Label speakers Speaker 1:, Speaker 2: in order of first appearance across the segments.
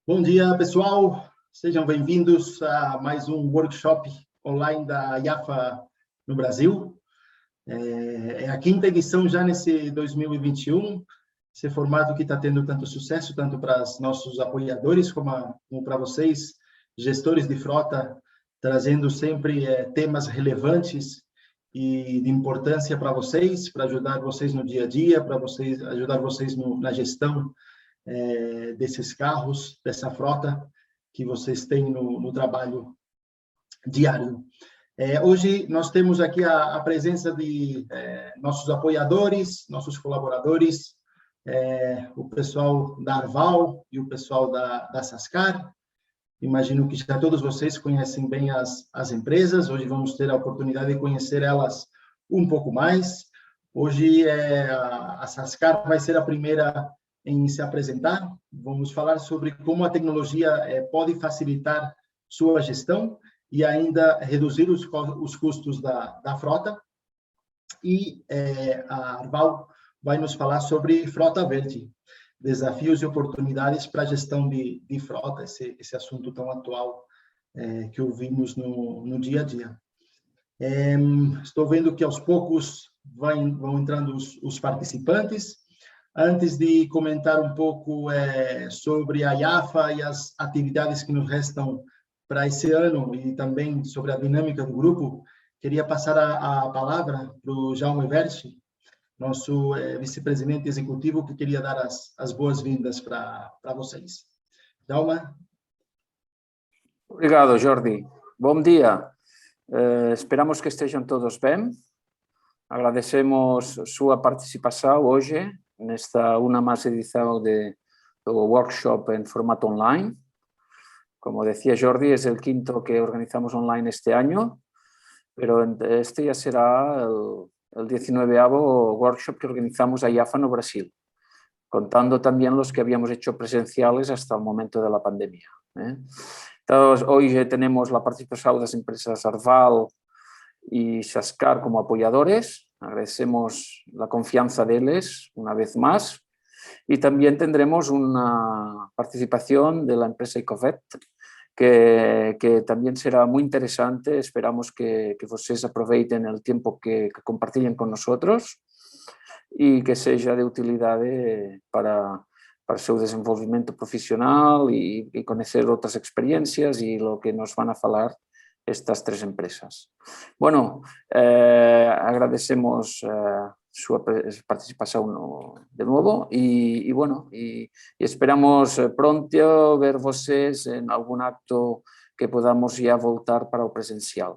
Speaker 1: Bom dia, pessoal. Sejam bem-vindos a mais um workshop online da IAFA no Brasil. É a quinta edição já nesse 2021. Esse formato que está tendo tanto sucesso, tanto para os nossos apoiadores, como para vocês, gestores de frota, trazendo sempre temas relevantes e de importância para vocês, para ajudar vocês no dia a dia, para ajudar vocês na gestão desses carros, dessa frota que vocês têm no trabalho diário. Hoje nós temos aqui a presença de nossos apoiadores, nossos colaboradores, o pessoal da Arval e o pessoal da Sascar. Imagino que já todos vocês conhecem bem as empresas. Hoje vamos ter a oportunidade de conhecer elas um pouco mais. Hoje a Sascar vai ser a primeira em se apresentar. Vamos falar sobre como a tecnologia pode facilitar sua gestão e ainda reduzir os custos da frota. E a Arval vai nos falar sobre frota verde, desafios e oportunidades para a gestão de frota, esse assunto tão atual que ouvimos no dia a dia. Estou vendo que aos poucos vão entrando os participantes. Antes de comentar um pouco sobre a IAFA e as atividades que nos restam para esse ano e também sobre a dinâmica do grupo, queria passar a palavra para o Jaume Verchi, nosso vice-presidente executivo, que queria dar as boas-vindas para vocês. Jaume?
Speaker 2: Obrigado, Jordi. Bom dia. Esperamos que estejam todos bem. Agradecemos sua participação hoje nesta uma mais edição do workshop em formato online. Como decía Jordi, es el quinto que organizamos online este año, pero este ya será el 19º workshop que organizamos a IAFA no Brasil, contando también los que habíamos hecho presenciales hasta el momento de la pandemia. Entonces, hoy tenemos la participación de las empresas Arval y Sascar como apoyadores. Agradecemos la confianza de ellos una vez más y también tendremos una participación de la empresa Icovet que también será muy interesante. Esperamos que ustedes aproveiten el tiempo que compartillen con nosotros y que sea de utilidad para su desenvolvimiento profesional y conocer otras experiencias y lo que nos van a hablar estas tres empresas. Bueno, agradecemos su participación de nuevo y bueno, y esperamos pronto ver ustedes en algún acto que podamos ya voltar para lo presencial.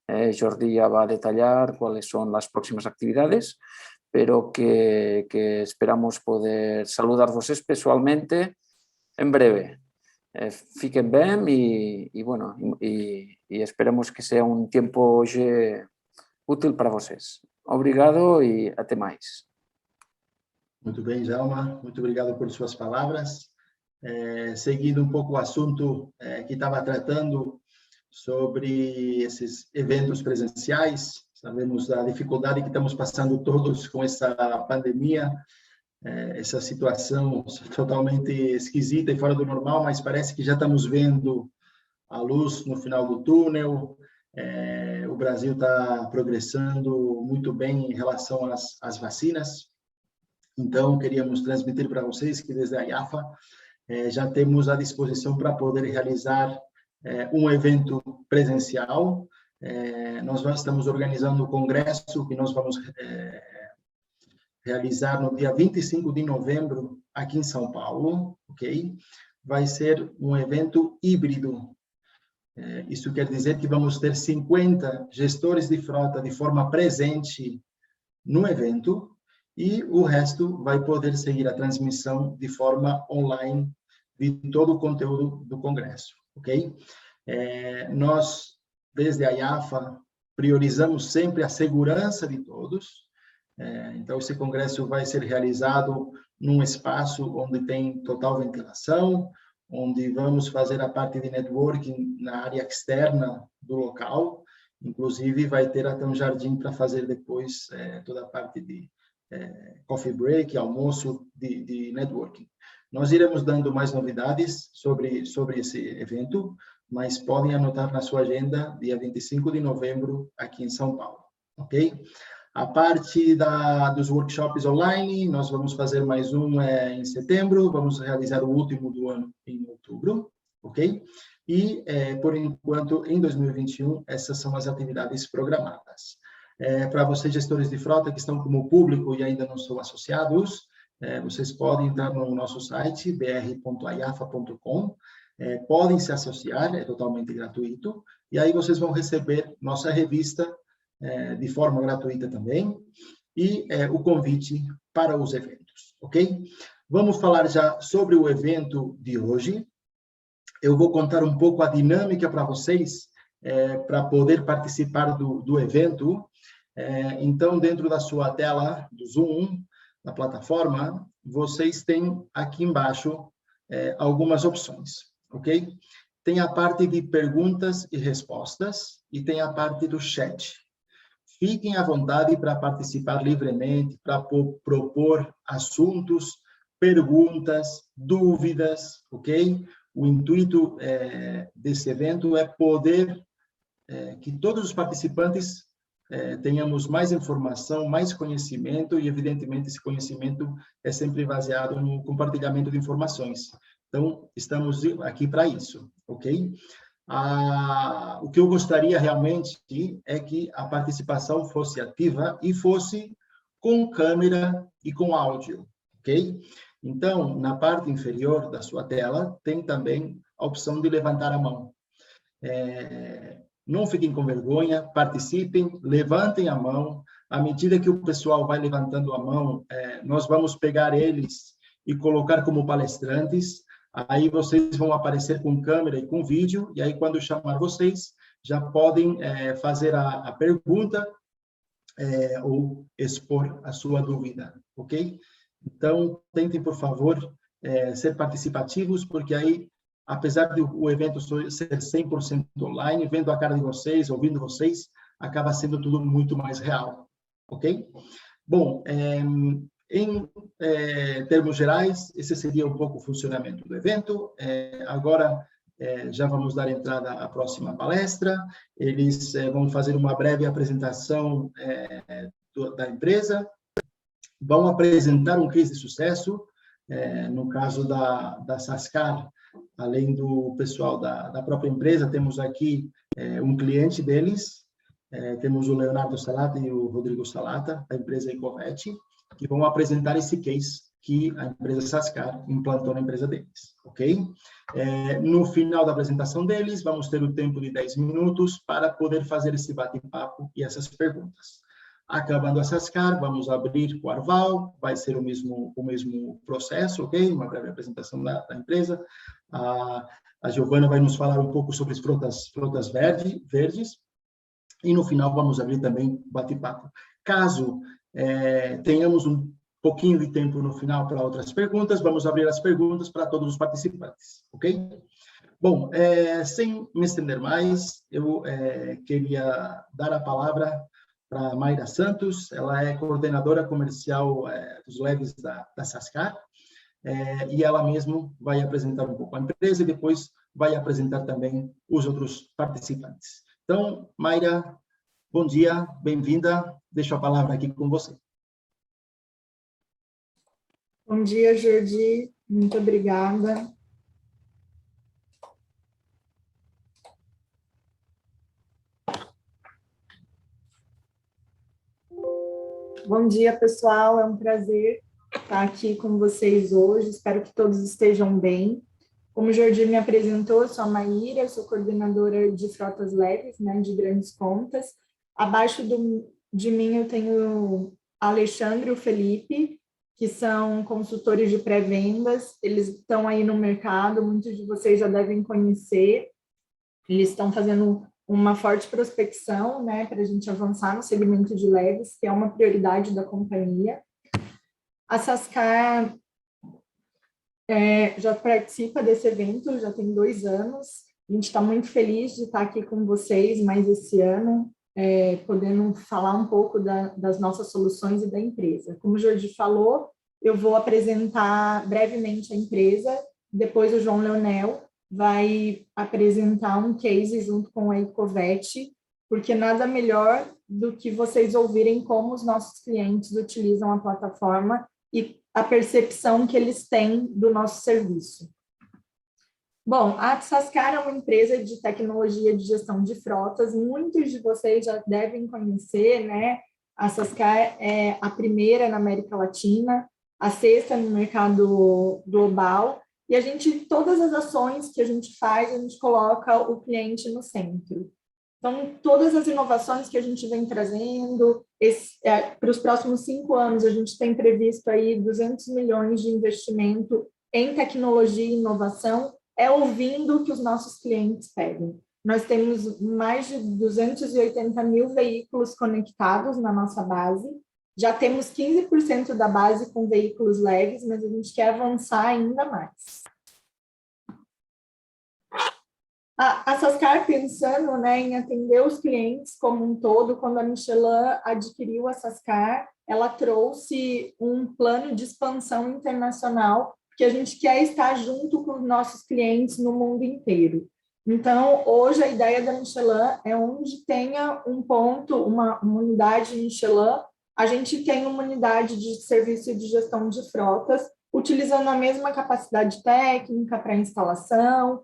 Speaker 2: Jordi ya va a detallar cuáles son las próximas actividades, pero que esperamos poder saludaros pessoalmente en breve. Fiquen bien y bueno, y esperemos que sea un tiempo hoy útil para vocês. Obrigado e até mais.
Speaker 1: Muito bem, Jaume. Muito obrigado por suas palavras. Seguindo um pouco o assunto que estava tratando sobre esses eventos presenciais, sabemos da dificuldade que estamos passando todos com essa pandemia, essa situação totalmente esquisita e fora do normal, mas parece que já estamos vendo a luz no final do túnel. O Brasil está progressando muito bem em relação às vacinas. Então, queríamos transmitir para vocês que desde a IAFA já temos à disposição para poder realizar um evento presencial. Nós estamos organizando um congresso que nós vamos realizar no dia 25 de novembro, aqui em São Paulo, ok? Vai ser um evento híbrido. Isso quer dizer que vamos ter 50 gestores de frota de forma presente no evento e o resto vai poder seguir a transmissão de forma online de todo o conteúdo do congresso, ok? Nós, desde a IAFA, priorizamos sempre a segurança de todos. Então, esse congresso vai ser realizado num espaço onde tem total ventilação, onde vamos fazer a parte de networking na área externa do local. Inclusive, vai ter até um jardim para fazer depois toda a parte de coffee break, almoço de networking. Nós iremos dando mais novidades sobre esse evento, mas podem anotar na sua agenda, dia 25 de novembro, aqui em São Paulo, ok? A parte dos workshops online, nós vamos fazer mais um em setembro, vamos realizar o último do ano em outubro, ok? E, por enquanto, em 2021, essas são as atividades programadas. Para vocês, gestores de frota que estão como público e ainda não são associados, vocês podem entrar no nosso site, br.ayafa.com, podem se associar, é totalmente gratuito, e aí vocês vão receber nossa revista de forma gratuita também, e o convite para os eventos, ok? Vamos falar já sobre o evento de hoje. Eu vou contar um pouco a dinâmica para vocês, para poder participar do evento. Então, dentro da sua tela do Zoom, da plataforma, vocês têm aqui embaixo algumas opções, ok? Tem a parte de perguntas e respostas e tem a parte do chat. Fiquem à vontade para participar livremente, para propor assuntos, perguntas, dúvidas, ok? O intuito desse evento é poder que todos os participantes tenhamos mais informação, mais conhecimento e, evidentemente, esse conhecimento é sempre baseado no compartilhamento de informações. Então, estamos aqui para isso, ok? O que eu gostaria realmente é que a participação fosse ativa e fosse com câmera e com áudio, ok? Então, na parte inferior da sua tela, tem também a opção de levantar a mão. Não fiquem com vergonha, participem, levantem a mão. À medida que o pessoal vai levantando a mão, nós vamos pegar eles e colocar como palestrantes. Aí vocês vão aparecer com câmera e com vídeo, e aí quando eu chamar vocês, já podem fazer a pergunta ou expor a sua dúvida, ok? Então, tentem, por favor, ser participativos, porque aí, apesar de o evento ser 100% online, vendo a cara de vocês, ouvindo vocês, acaba sendo tudo muito mais real, ok? Bom, em termos gerais, esse seria um pouco o funcionamento do evento. Agora, já vamos dar entrada à próxima palestra. Eles vão fazer uma breve apresentação da empresa, vão apresentar um case de sucesso, no caso da Sascar, além do pessoal da própria empresa, temos aqui um cliente deles, temos o Leonardo Salata e o Rodrigo Salata, da empresa Ecovet, que vão apresentar esse case que a empresa Sascar implantou na empresa deles, ok? No final da apresentação deles, vamos ter o tempo de 10 minutos para poder fazer esse bate-papo e essas perguntas. Acabando a Sascar, vamos abrir o Arval, vai ser o mesmo processo, ok? Uma breve apresentação da empresa. A Giovana vai nos falar um pouco sobre as frutas verdes. E no final vamos abrir também bate-papo. Caso tenhamos um pouquinho de tempo no final para outras perguntas, vamos abrir as perguntas para todos os participantes, ok? Bom, sem me estender mais, eu queria dar a palavra para a Mayra Santos. Ela é coordenadora comercial dos leves da Sascar, e ela mesma vai apresentar um pouco a empresa e depois vai apresentar também os outros participantes. Então, Mayra, bom dia, bem-vinda. Deixo a palavra aqui com você.
Speaker 3: Bom dia, Jordi. Muito obrigada. Bom dia, pessoal. É um prazer estar aqui com vocês hoje. Espero que todos estejam bem. Como o Jordi me apresentou, eu sou a Maíra, sou coordenadora de frotas leves, né, de grandes contas. Abaixo de mim eu tenho o Alexandre e o Felipe, que são consultores de pré-vendas. Eles estão aí no mercado, muitos de vocês já devem conhecer. Eles estão fazendo uma forte prospecção, né, para a gente avançar no segmento de leves, que é uma prioridade da companhia. A Sascar já participa desse evento, já tem 2 anos. A gente está muito feliz de estar aqui com vocês mais esse ano. podendo falar um pouco das nossas soluções e da empresa. Como o Jordi falou, eu vou apresentar brevemente a empresa, depois o João Leonel vai apresentar um case junto com a Ecovet, porque nada melhor do que vocês ouvirem como os nossos clientes utilizam a plataforma e a percepção que eles têm do nosso serviço. Bom, a Sascar é uma empresa de tecnologia de gestão de frotas, muitos de vocês já devem conhecer, né? A Sascar é a primeira na América Latina, a sexta no mercado global, e todas as ações que a gente faz, a gente coloca o cliente no centro. Então, todas as inovações que a gente vem trazendo, para os próximos 5 anos, a gente tem previsto aí 200 milhões de investimento em tecnologia e inovação, ouvindo o que os nossos clientes pedem. Nós temos mais de 280 mil veículos conectados na nossa base, já temos 15% da base com veículos leves, mas a gente quer avançar ainda mais. A Sascar, pensando, né, em atender os clientes como um todo, quando a Michelin adquiriu a Sascar, ela trouxe um plano de expansão internacional, que a gente quer estar junto com os nossos clientes no mundo inteiro. Então, hoje, a ideia da Michelin é onde tenha um ponto, uma unidade Michelin, a gente tem uma unidade de serviço de gestão de frotas, utilizando a mesma capacidade técnica para instalação,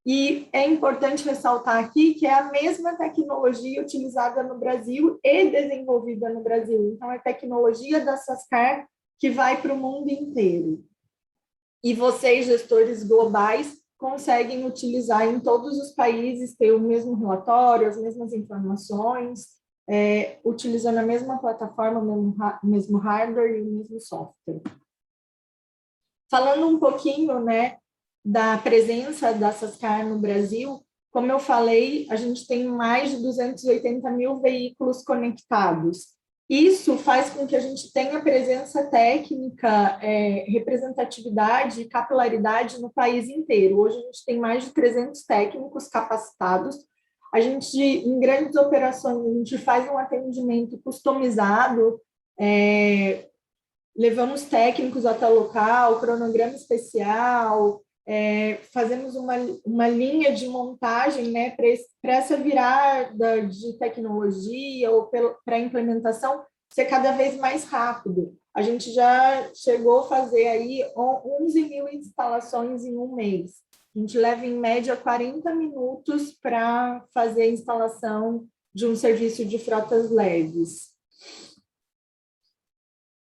Speaker 3: e é importante ressaltar aqui que é a mesma tecnologia utilizada no Brasil e desenvolvida no Brasil. Então, é tecnologia da Sascar que vai para o mundo inteiro. E vocês, gestores globais, conseguem utilizar em todos os países, ter o mesmo relatório, as mesmas informações, utilizando a mesma plataforma, o mesmo hardware e o mesmo software. Falando um pouquinho, né, da presença da Sascar no Brasil, como eu falei, a gente tem mais de 280 mil veículos conectados. Isso faz com que a gente tenha presença técnica, representatividade e capilaridade no país inteiro. Hoje a gente tem mais de 300 técnicos capacitados. A gente, em grandes operações, a gente faz um atendimento customizado, levamos técnicos até o local, cronograma especial, fazemos uma linha de montagem, né, para essa virada de tecnologia ou para a implementação ser cada vez mais rápido. A gente já chegou a fazer aí 11 mil instalações em um mês. A gente leva, em média, 40 minutos para fazer a instalação de um serviço de frotas leves.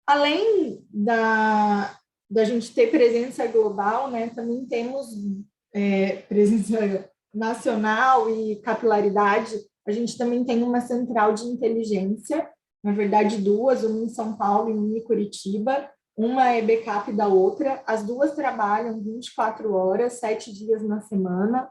Speaker 3: Além da gente ter presença global, né, também temos presença nacional e capilaridade. A gente também tem uma central de inteligência, na verdade 2, uma em São Paulo e uma em Curitiba. Uma é backup da outra, as duas trabalham 24 horas, 7 dias na semana,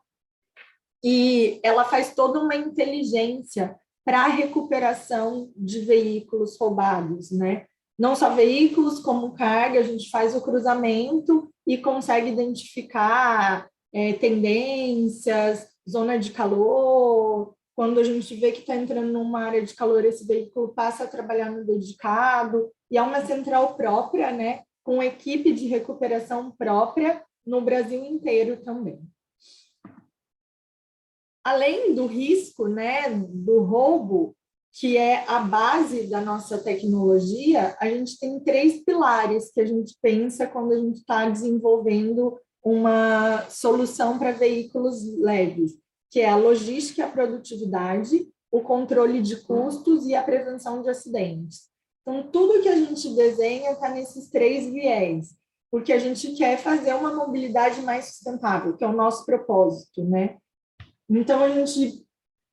Speaker 3: e ela faz toda uma inteligência para a recuperação de veículos roubados, né? Não só veículos, como carga, a gente faz o cruzamento e consegue identificar tendências, zona de calor. Quando a gente vê que está entrando numa área de calor, esse veículo passa a trabalhar no dedicado. E é uma central própria, né, com equipe de recuperação própria no Brasil inteiro também. Além do risco, né, do roubo, que é a base da nossa tecnologia, a gente tem 3 pilares que a gente pensa quando a gente está desenvolvendo uma solução para veículos leves, que é a logística e a produtividade, o controle de custos e a prevenção de acidentes. Então, tudo que a gente desenha está nesses 3 viés, porque a gente quer fazer uma mobilidade mais sustentável, que é o nosso propósito, né? Então, a gente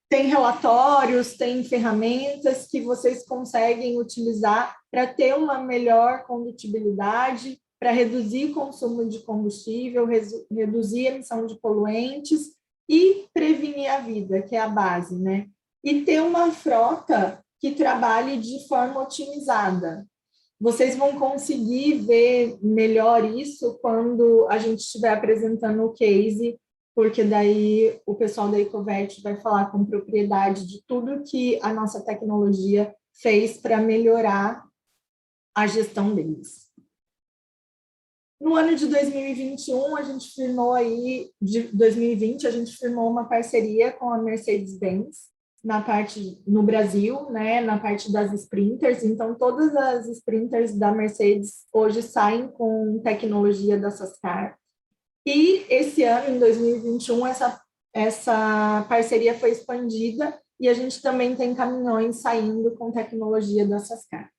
Speaker 3: tem relatórios, tem ferramentas que vocês conseguem utilizar para ter uma melhor condutibilidade, para reduzir o consumo de combustível, reduzir a emissão de poluentes e prevenir a vida, que é a base, né? E ter uma frota que trabalhe de forma otimizada. Vocês vão conseguir ver melhor isso quando a gente estiver apresentando o case porque daí o pessoal da Ecovet vai falar com propriedade de tudo que a nossa tecnologia fez para melhorar a gestão deles. No ano de 2021, a gente firmou aí, de 2020, a gente firmou uma parceria com a Mercedes-Benz no Brasil, né, na parte das sprinters. Então, todas as sprinters da Mercedes hoje saem com tecnologia da Sascar. E esse ano, em 2021, essa parceria foi expandida e a gente também tem caminhões saindo com tecnologia da Sascar.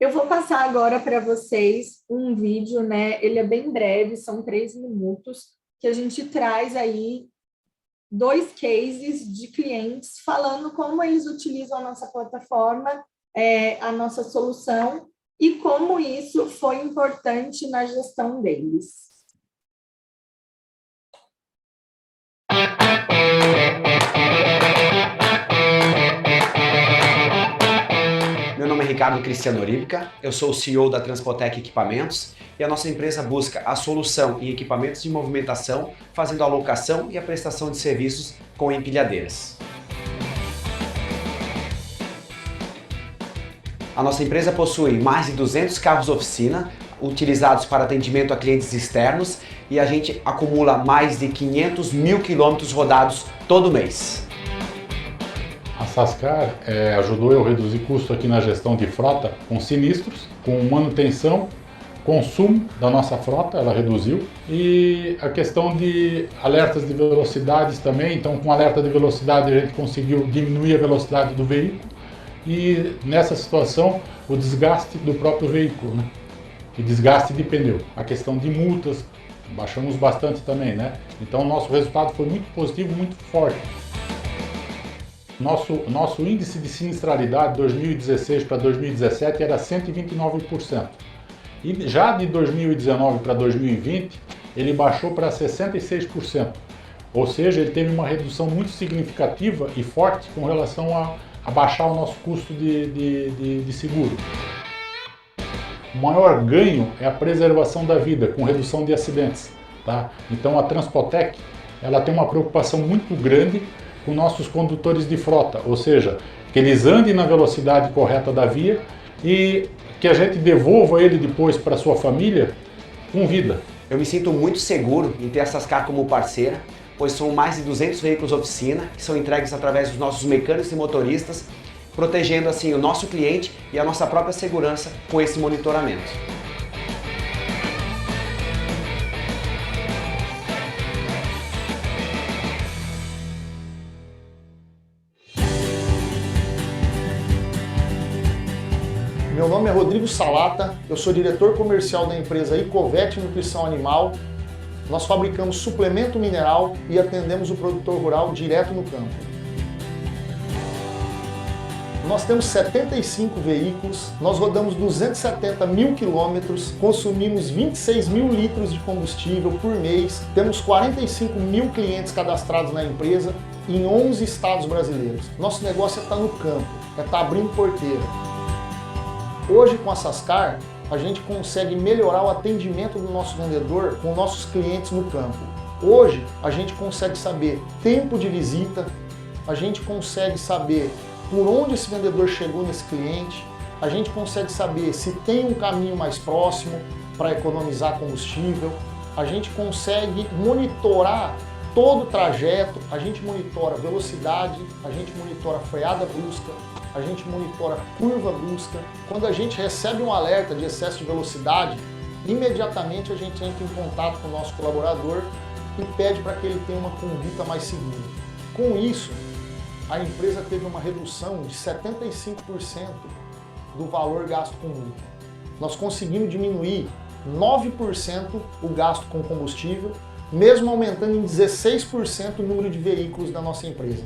Speaker 3: Eu vou passar agora para vocês um vídeo, né? Ele é bem breve, são 3 minutos, que a gente traz aí 2 cases de clientes falando como eles utilizam a nossa plataforma, a nossa solução, e como isso foi importante na gestão deles.
Speaker 4: Meu nome é Ricardo Cristiano Oríbica, eu sou o CEO da Transpotec Equipamentos e a nossa empresa busca a solução em equipamentos de movimentação, fazendo a locação e a prestação de serviços com empilhadeiras. A nossa empresa possui mais de 200 carros oficina, utilizados para atendimento a clientes externos, e a gente acumula mais de 500 mil quilômetros rodados todo mês.
Speaker 5: A Sascar ajudou eu a reduzir custo aqui na gestão de frota com sinistros, com manutenção, consumo da nossa frota, ela reduziu, e a questão de alertas de velocidades também. Então, com alerta de velocidade a gente conseguiu diminuir a velocidade do veículo e, nessa situação, o desgaste do próprio veículo, né? E desgaste de pneu. A questão de multas, baixamos bastante também, né? Então, o nosso resultado foi muito positivo, muito forte. Nosso índice de sinistralidade de 2016 para 2017 era 129%. E já de 2019 para 2020, ele baixou para 66%. Ou seja, ele teve uma redução muito significativa e forte com relação a baixar o nosso custo de seguro. O maior ganho é a preservação da vida, com redução de acidentes. Tá? Então a Transpotec ela tem uma preocupação muito grande com nossos condutores de frota, ou seja, que eles andem na velocidade correta da via e que a gente devolva ele depois para sua família com vida.
Speaker 4: Eu me sinto muito seguro em ter a Sascar como parceira, pois são mais de 200 veículos oficina que são entregues através dos nossos mecânicos e motoristas, protegendo assim o nosso cliente e a nossa própria segurança com esse monitoramento.
Speaker 6: Meu nome é Rodrigo Salata, eu sou diretor comercial da empresa Ecovet Nutrição Animal. Nós fabricamos suplemento mineral e atendemos o produtor rural direto no campo. Nós temos 75 veículos, nós rodamos 270 mil quilômetros, consumimos 26 mil litros de combustível por mês, temos 45 mil clientes cadastrados na empresa em 11 estados brasileiros. Nosso negócio é estar no campo, é estar abrindo porteira. Hoje, com a Sascar, a gente consegue melhorar o atendimento do nosso vendedor com nossos clientes no campo. Hoje, a gente consegue saber tempo de visita, a gente consegue saber por onde esse vendedor chegou nesse cliente, a gente consegue saber se tem um caminho mais próximo para economizar combustível, a gente consegue monitorar todo o trajeto, a gente monitora velocidade, a gente monitora freada brusca, a gente monitora curva brusca. Quando a gente recebe um alerta de excesso de velocidade, imediatamente a gente entra em contato com o nosso colaborador e pede para que ele tenha uma conduta mais segura. Com isso, a empresa teve uma redução de 75% do valor gasto com multa. Nós conseguimos diminuir 9% o gasto com combustível, mesmo aumentando em 16% o número de veículos da nossa empresa.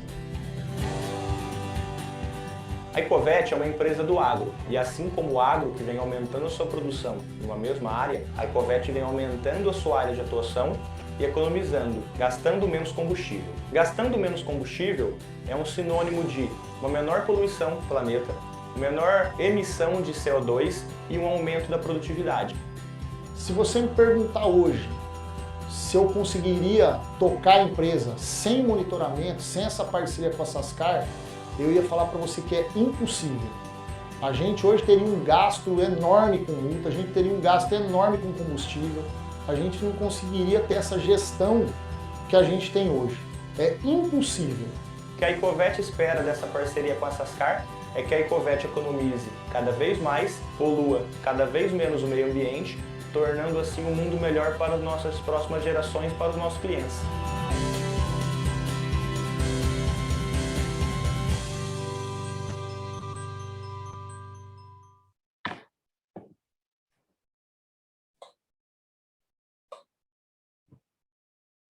Speaker 7: A Ecovet é uma empresa do agro, e assim como o agro que vem aumentando a sua produção numa mesma área, a Ecovet vem aumentando a sua área de atuação e economizando, gastando menos combustível. Gastando menos combustível é um sinônimo de uma menor poluição do planeta, menor emissão de CO2 e um aumento da produtividade.
Speaker 6: Se você me perguntar hoje se eu conseguiria tocar a empresa sem monitoramento, sem essa parceria com a Sascar, eu ia falar para você que é impossível. A gente hoje teria um gasto enorme com multa, a gente teria um gasto enorme com combustível, a gente não conseguiria ter essa gestão que a gente tem hoje. É impossível.
Speaker 7: O que a Icovet espera dessa parceria com a Sascar é que a Icovet economize cada vez mais, polua cada vez menos o meio ambiente, tornando assim um mundo melhor para as nossas próximas gerações, para os nossos clientes.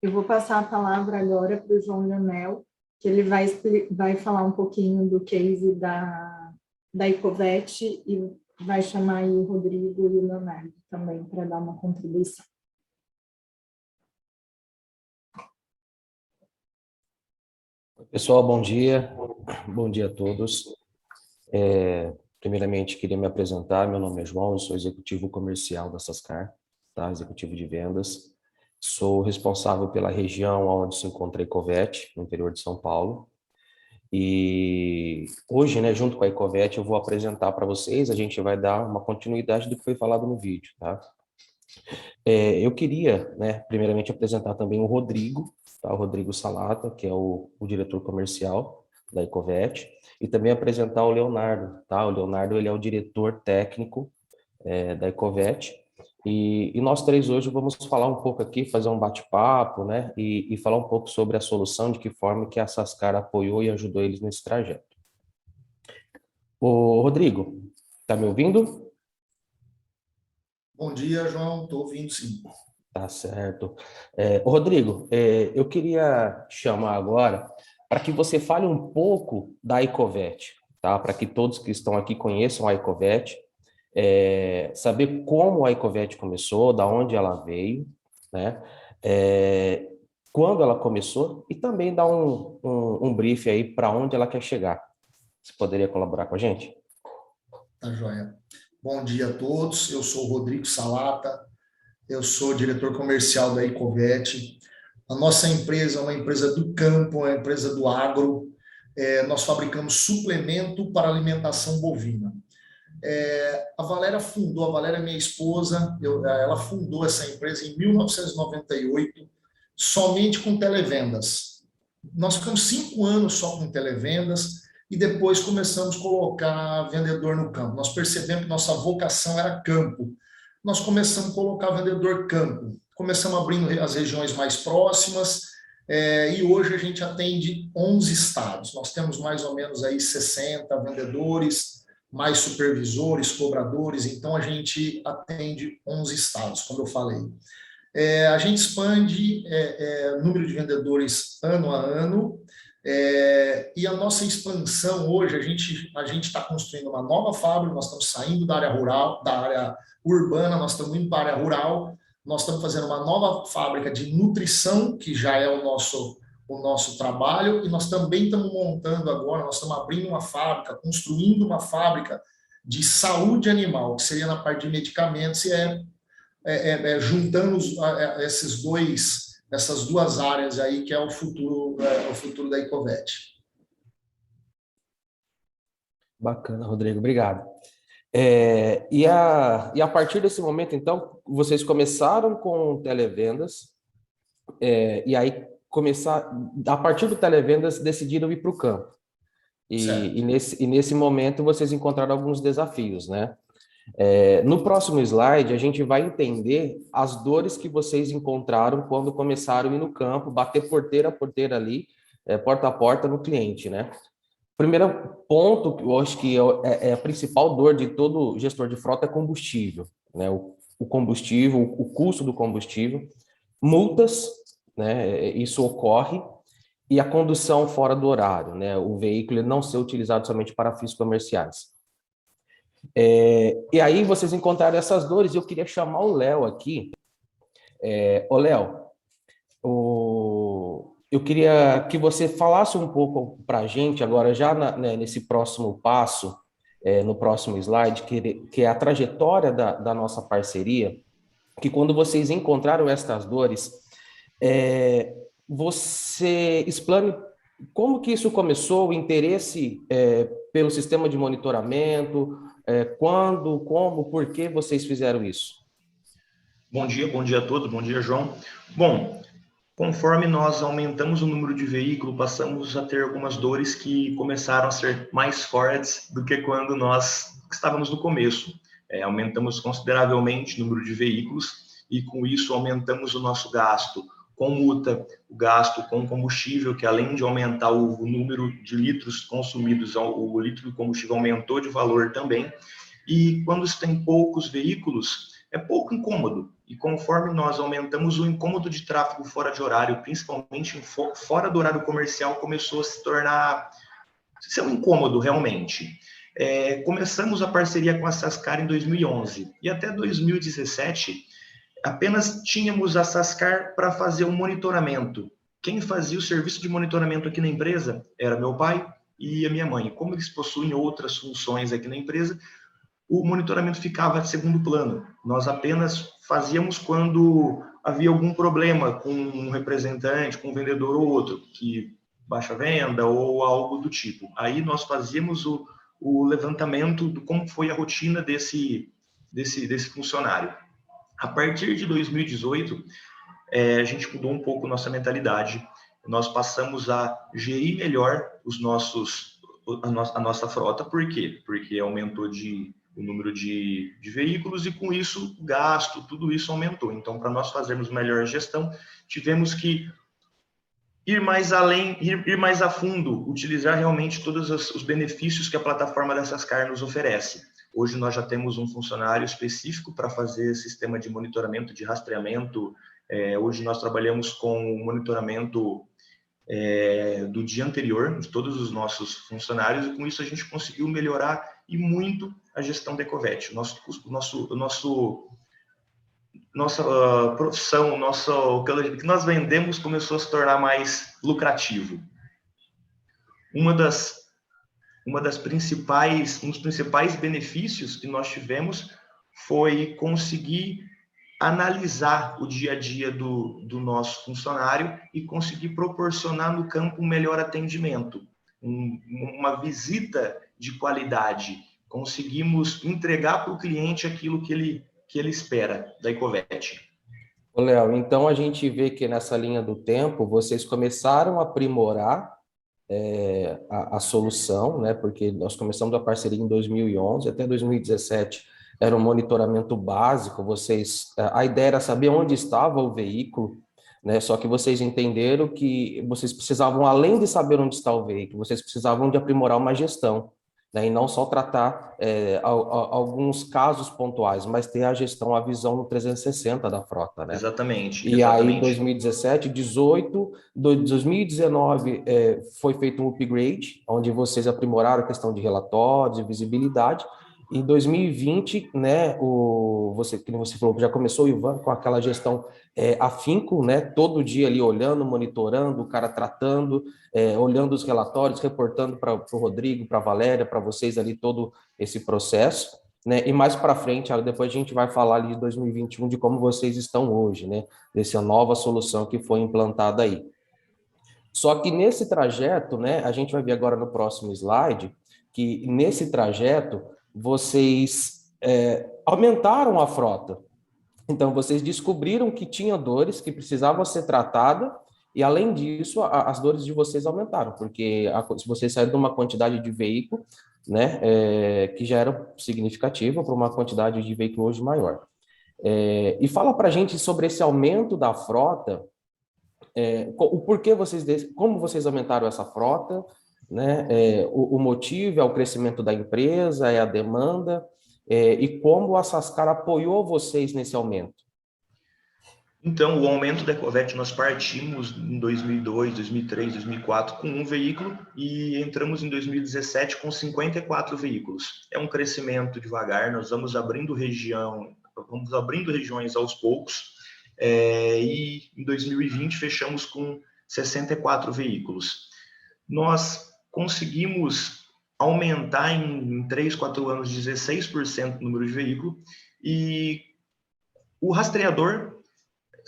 Speaker 3: Eu vou passar a palavra agora para o João Leonel, que ele vai falar um pouquinho do case da Icovet e vai chamar aí o Rodrigo e o Leonardo também para dar uma contribuição.
Speaker 8: Pessoal, bom dia a todos. Primeiramente, queria me apresentar, meu nome é João, eu sou executivo comercial da Sascar, tá? Executivo de vendas. Sou responsável pela região onde se encontra a Icovet, no interior de São Paulo. E hoje, né, junto com a Icovet, eu vou apresentar para vocês, a gente vai dar uma continuidade do que foi falado no vídeo, tá? Eu queria, né, primeiramente apresentar também o Rodrigo, tá? O Rodrigo Salata, que é o diretor comercial da Icovet, e também apresentar o Leonardo, tá? O Leonardo, ele é o diretor técnico da Icovet, e nós três hoje vamos falar um pouco aqui, fazer um bate-papo, né, e falar um pouco sobre a solução, de que forma que a Sascar apoiou e ajudou eles nesse trajeto. Ô, Rodrigo, tá me ouvindo?
Speaker 6: Bom dia, João. Estou ouvindo, sim.
Speaker 8: Tá certo. Rodrigo, eu queria chamar agora para que você fale um pouco da Icovet, tá? Para que todos que estão aqui conheçam a Icovet, saber como a Icovet começou, da onde ela veio, né? Quando ela começou e também dar um brief aí para onde ela quer chegar. Você poderia colaborar com a gente?
Speaker 6: Tá joia. Bom dia a todos, eu sou o Rodrigo Salata, eu sou diretor comercial da Icovet. A nossa empresa é uma empresa do campo, é uma empresa do agro. Nós fabricamos suplemento para alimentação bovina. A Valéria é minha esposa, ela fundou essa empresa em 1998, somente com televendas. Nós ficamos 5 anos só com televendas e depois começamos a colocar vendedor no campo. Nós percebemos que nossa vocação era campo. Nós começamos a colocar vendedor campo. Começamos abrindo as regiões mais próximas e hoje a gente atende 11 estados. Nós temos mais ou menos aí 60 vendedores, mais supervisores, cobradores, então a gente atende 11 estados, como eu falei. A gente expande número de vendedores ano a ano, e a nossa expansão hoje, a gente está construindo uma nova fábrica, nós estamos saindo da área rural, da área urbana, nós estamos indo para a área rural, nós estamos fazendo uma nova fábrica de nutrição, que já é o nosso trabalho, e nós também estamos montando agora, nós estamos abrindo uma fábrica, construindo uma fábrica de saúde animal, que seria na parte de medicamentos, e juntando essas duas áreas aí, que é o futuro da Icovet.
Speaker 8: Bacana, Rodrigo, obrigado. E a partir desse momento, então, vocês começaram com televendas, e aí a partir do televendas, decidiram ir para o campo. E nesse momento, vocês encontraram alguns desafios, né? No próximo slide, a gente vai entender as dores que vocês encontraram quando começaram a ir no campo, bater porteira a porteira ali, porta a porta no cliente, né? Primeiro ponto, que eu acho que é a principal dor de todo gestor de frota é combustível, né? O combustível, o custo do combustível, multas, né? Isso ocorre, e a condução fora do horário, né? O veículo não ser utilizado somente para fins comerciais. E aí vocês encontraram essas dores, e eu queria chamar o Léo aqui. Léo, eu queria que você falasse um pouco para a gente agora, já nesse próximo passo, no próximo slide, que é a trajetória da nossa parceria, que quando vocês encontraram estas dores, Você explane como que isso começou, o interesse pelo sistema de monitoramento, quando, como, por que vocês fizeram isso?
Speaker 7: Bom dia a todos, bom dia, João. Bom, conforme nós aumentamos o número de veículos, passamos a ter algumas dores que começaram a ser mais fortes do que quando nós estávamos no começo. Aumentamos consideravelmente o número de veículos e, com isso, aumentamos o nosso gasto com multa, o gasto com combustível, que além de aumentar o número de litros consumidos, o litro de combustível aumentou de valor também. E quando se tem poucos veículos, é pouco incômodo. E conforme nós aumentamos o incômodo de tráfego fora de horário, principalmente fora do horário comercial, começou a se tornar ser um incômodo realmente. Começamos a parceria com a Sascar em 2011 e até 2017 apenas tínhamos a Sascar para fazer o monitoramento. Quem fazia o serviço de monitoramento aqui na empresa era meu pai e a minha mãe. Como eles possuem outras funções aqui na empresa, o monitoramento ficava de segundo plano. Nós apenas fazíamos quando havia algum problema com um representante, com um vendedor ou outro, que baixa venda ou algo do tipo. Aí nós fazíamos o levantamento de como foi a rotina desse funcionário. A partir de 2018, a gente mudou um pouco nossa mentalidade. Nós passamos a gerir melhor a nossa frota. Por quê? Porque aumentou o número de veículos e, com isso, o gasto, tudo isso aumentou. Então, para nós fazermos melhor gestão, tivemos que ir mais além, ir mais a fundo, utilizar realmente todos os benefícios que a plataforma da Sascar nos oferece. Hoje nós já temos um funcionário específico para fazer sistema de monitoramento, de rastreamento. Hoje nós trabalhamos com o monitoramento do dia anterior de todos os nossos funcionários, e com isso a gente conseguiu melhorar e muito a gestão da Ecovet. Nossa profissão, o que nós vendemos começou a se tornar mais lucrativo. Um dos principais benefícios que nós tivemos foi conseguir analisar o dia a dia do nosso funcionário e conseguir proporcionar no campo um melhor atendimento, uma visita de qualidade. Conseguimos entregar para o cliente aquilo que ele espera da Ecovet.
Speaker 8: Léo, então a gente vê que nessa linha do tempo vocês começaram a aprimorar a solução, né? Porque nós começamos a parceria em 2011, até 2017 era um monitoramento básico. A ideia era saber onde estava o veículo, né? Só que vocês entenderam que vocês precisavam, além de saber onde está o veículo, vocês precisavam de aprimorar uma gestão, né? E não só tratar alguns casos pontuais, mas ter a gestão, a visão no 360 da frota, né?
Speaker 7: Exatamente.
Speaker 8: E aí, 2017, 2019 foi feito um upgrade, onde vocês aprimoraram a questão de relatórios e visibilidade. Em 2020, né, como você falou, já começou o Ivan com aquela gestão afinco, né, todo dia ali olhando, monitorando, o cara tratando, olhando os relatórios, reportando para o Rodrigo, para a Valéria, para vocês ali todo esse processo, né, e mais para frente, depois a gente vai falar ali de 2021, de como vocês estão hoje, né, dessa nova solução que foi implantada aí. Só que nesse trajeto, né, a gente vai ver agora no próximo slide, que nesse trajeto, vocês aumentaram a frota. Então, vocês descobriram que tinha dores que precisavam ser tratadas e, além disso, as dores de vocês aumentaram, porque vocês saíram de uma quantidade de veículo, né, que já era significativa para uma quantidade de veículo hoje maior. E fala para a gente sobre esse aumento da frota, o porquê como vocês aumentaram essa frota, né? O motivo é o crescimento da empresa, é a demanda, e como a Sascar apoiou vocês nesse aumento?
Speaker 7: Então, o aumento da Ecovet, nós partimos em 2002, 2003, 2004 com um veículo e entramos em 2017 com 54 veículos. É um crescimento devagar, nós vamos abrindo regiões aos poucos, e em 2020 fechamos com 64 veículos. Nós conseguimos aumentar em 3, 4 anos 16% o número de veículos, e o rastreador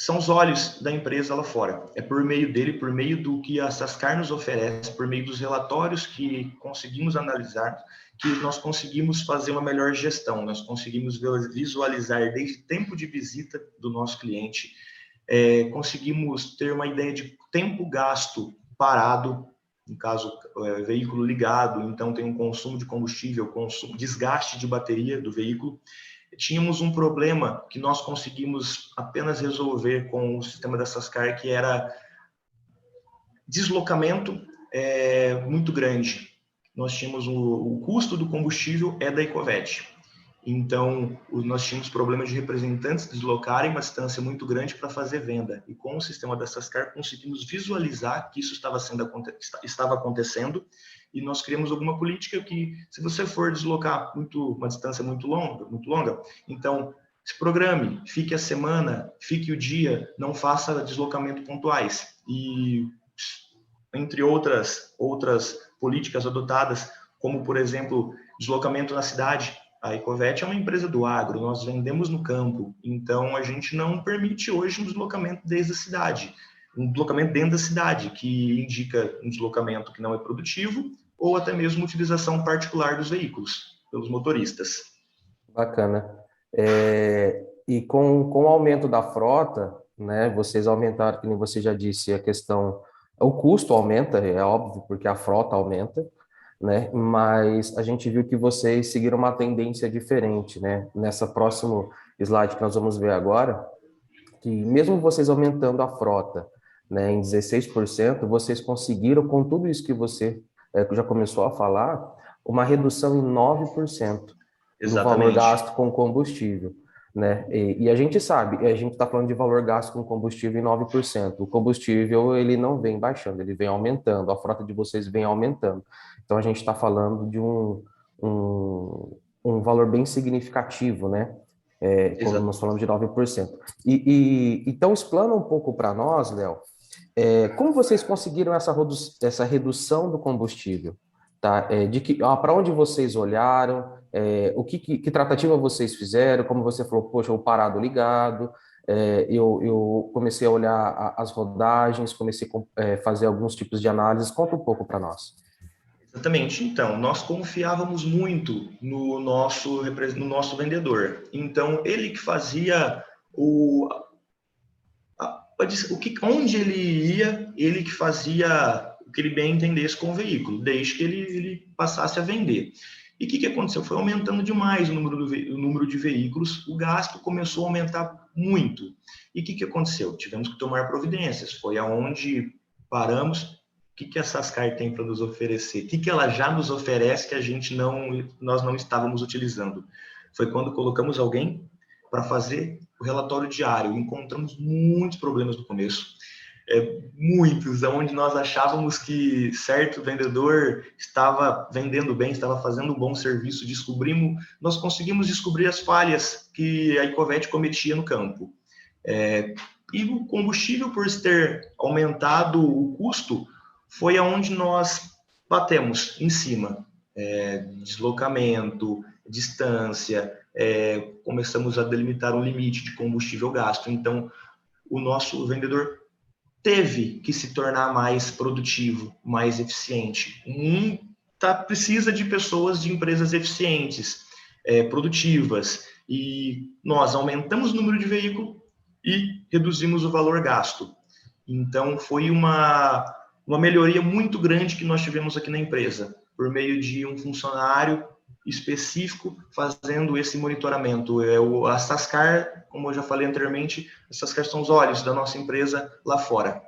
Speaker 7: são os olhos da empresa lá fora. É por meio dele, por meio do que a Sascar nos oferece, por meio dos relatórios que conseguimos analisar, que nós conseguimos fazer uma melhor gestão, nós conseguimos visualizar desde tempo de visita do nosso cliente, conseguimos ter uma ideia de tempo gasto parado, no caso, veículo ligado, então tem um consumo de combustível, desgaste de bateria do veículo. Tínhamos um problema que nós conseguimos apenas resolver com o sistema da Sascar, que era deslocamento muito grande. Nós tínhamos o custo do combustível da Ecovet. Então, nós tínhamos problemas de representantes deslocarem uma distância muito grande para fazer venda. E com o sistema da Sascar, conseguimos visualizar que isso estava acontecendo, e nós criamos alguma política que, se você for deslocar uma distância muito longa, então, se programe, fique a semana, fique o dia, não faça deslocamentos pontuais. E, entre outras políticas adotadas, como, por exemplo, deslocamento na cidade. A Ecovet é uma empresa do agro, nós vendemos no campo, então a gente não permite hoje um deslocamento desde a cidade, um deslocamento dentro da cidade, que indica um deslocamento que não é produtivo, ou até mesmo utilização particular dos veículos, pelos motoristas.
Speaker 8: Bacana. E com o aumento da frota, né, vocês aumentaram, como você já disse, a questão, o custo aumenta, é óbvio, porque a frota aumenta, né? Mas a gente viu que vocês seguiram uma tendência diferente, né? Nessa próximo slide que nós vamos ver agora, que mesmo vocês aumentando a frota, né, em 16%, vocês conseguiram, com tudo isso que você já começou a falar, uma redução em 9% do valor gasto com combustível, né? E a gente sabe, a gente está falando de valor gasto com combustível em 9%. O combustível, ele não vem baixando, ele vem aumentando, a frota de vocês vem aumentando. Então, a gente está falando de um valor bem significativo, né? Quando nós falamos de 9%. Então, explana um pouco para nós, Léo, como vocês conseguiram essa redução do combustível? Tá? Para onde vocês olharam? Que tratativa vocês fizeram? Como você falou, poxa, o parado ligado, eu comecei a olhar as rodagens, comecei a fazer alguns tipos de análises. Conta um pouco para nós.
Speaker 7: Exatamente. Então, nós confiávamos muito no nosso vendedor. Então, ele que fazia onde ele ia, ele que fazia o que ele bem entendesse com o veículo, desde que ele passasse a vender. E o que aconteceu? Foi aumentando demais o número de veículos, o gasto começou a aumentar muito. E o que aconteceu? Tivemos que tomar providências, foi aonde paramos. O que a Sascar tem para nos oferecer? O que ela já nos oferece que nós não estávamos utilizando? Foi quando colocamos alguém para fazer o relatório diário. Encontramos muitos problemas no começo. Muitos, onde nós achávamos que certo vendedor estava vendendo bem, estava fazendo um bom serviço, nós conseguimos descobrir as falhas que a Ecovet cometia no campo. E o combustível, por ter aumentado o custo, foi aonde nós batemos em cima. Deslocamento, distância, começamos a delimitar um limite de combustível gasto. Então, o nosso vendedor teve que se tornar mais produtivo, mais eficiente. Precisa de pessoas, de empresas eficientes, produtivas, e nós aumentamos o número de veículos e reduzimos o valor gasto. Então, foi uma melhoria muito grande que nós tivemos aqui na empresa, por meio de um funcionário específico fazendo esse monitoramento. A Sascar, como eu já falei anteriormente, a Sascar são os olhos da nossa empresa lá fora.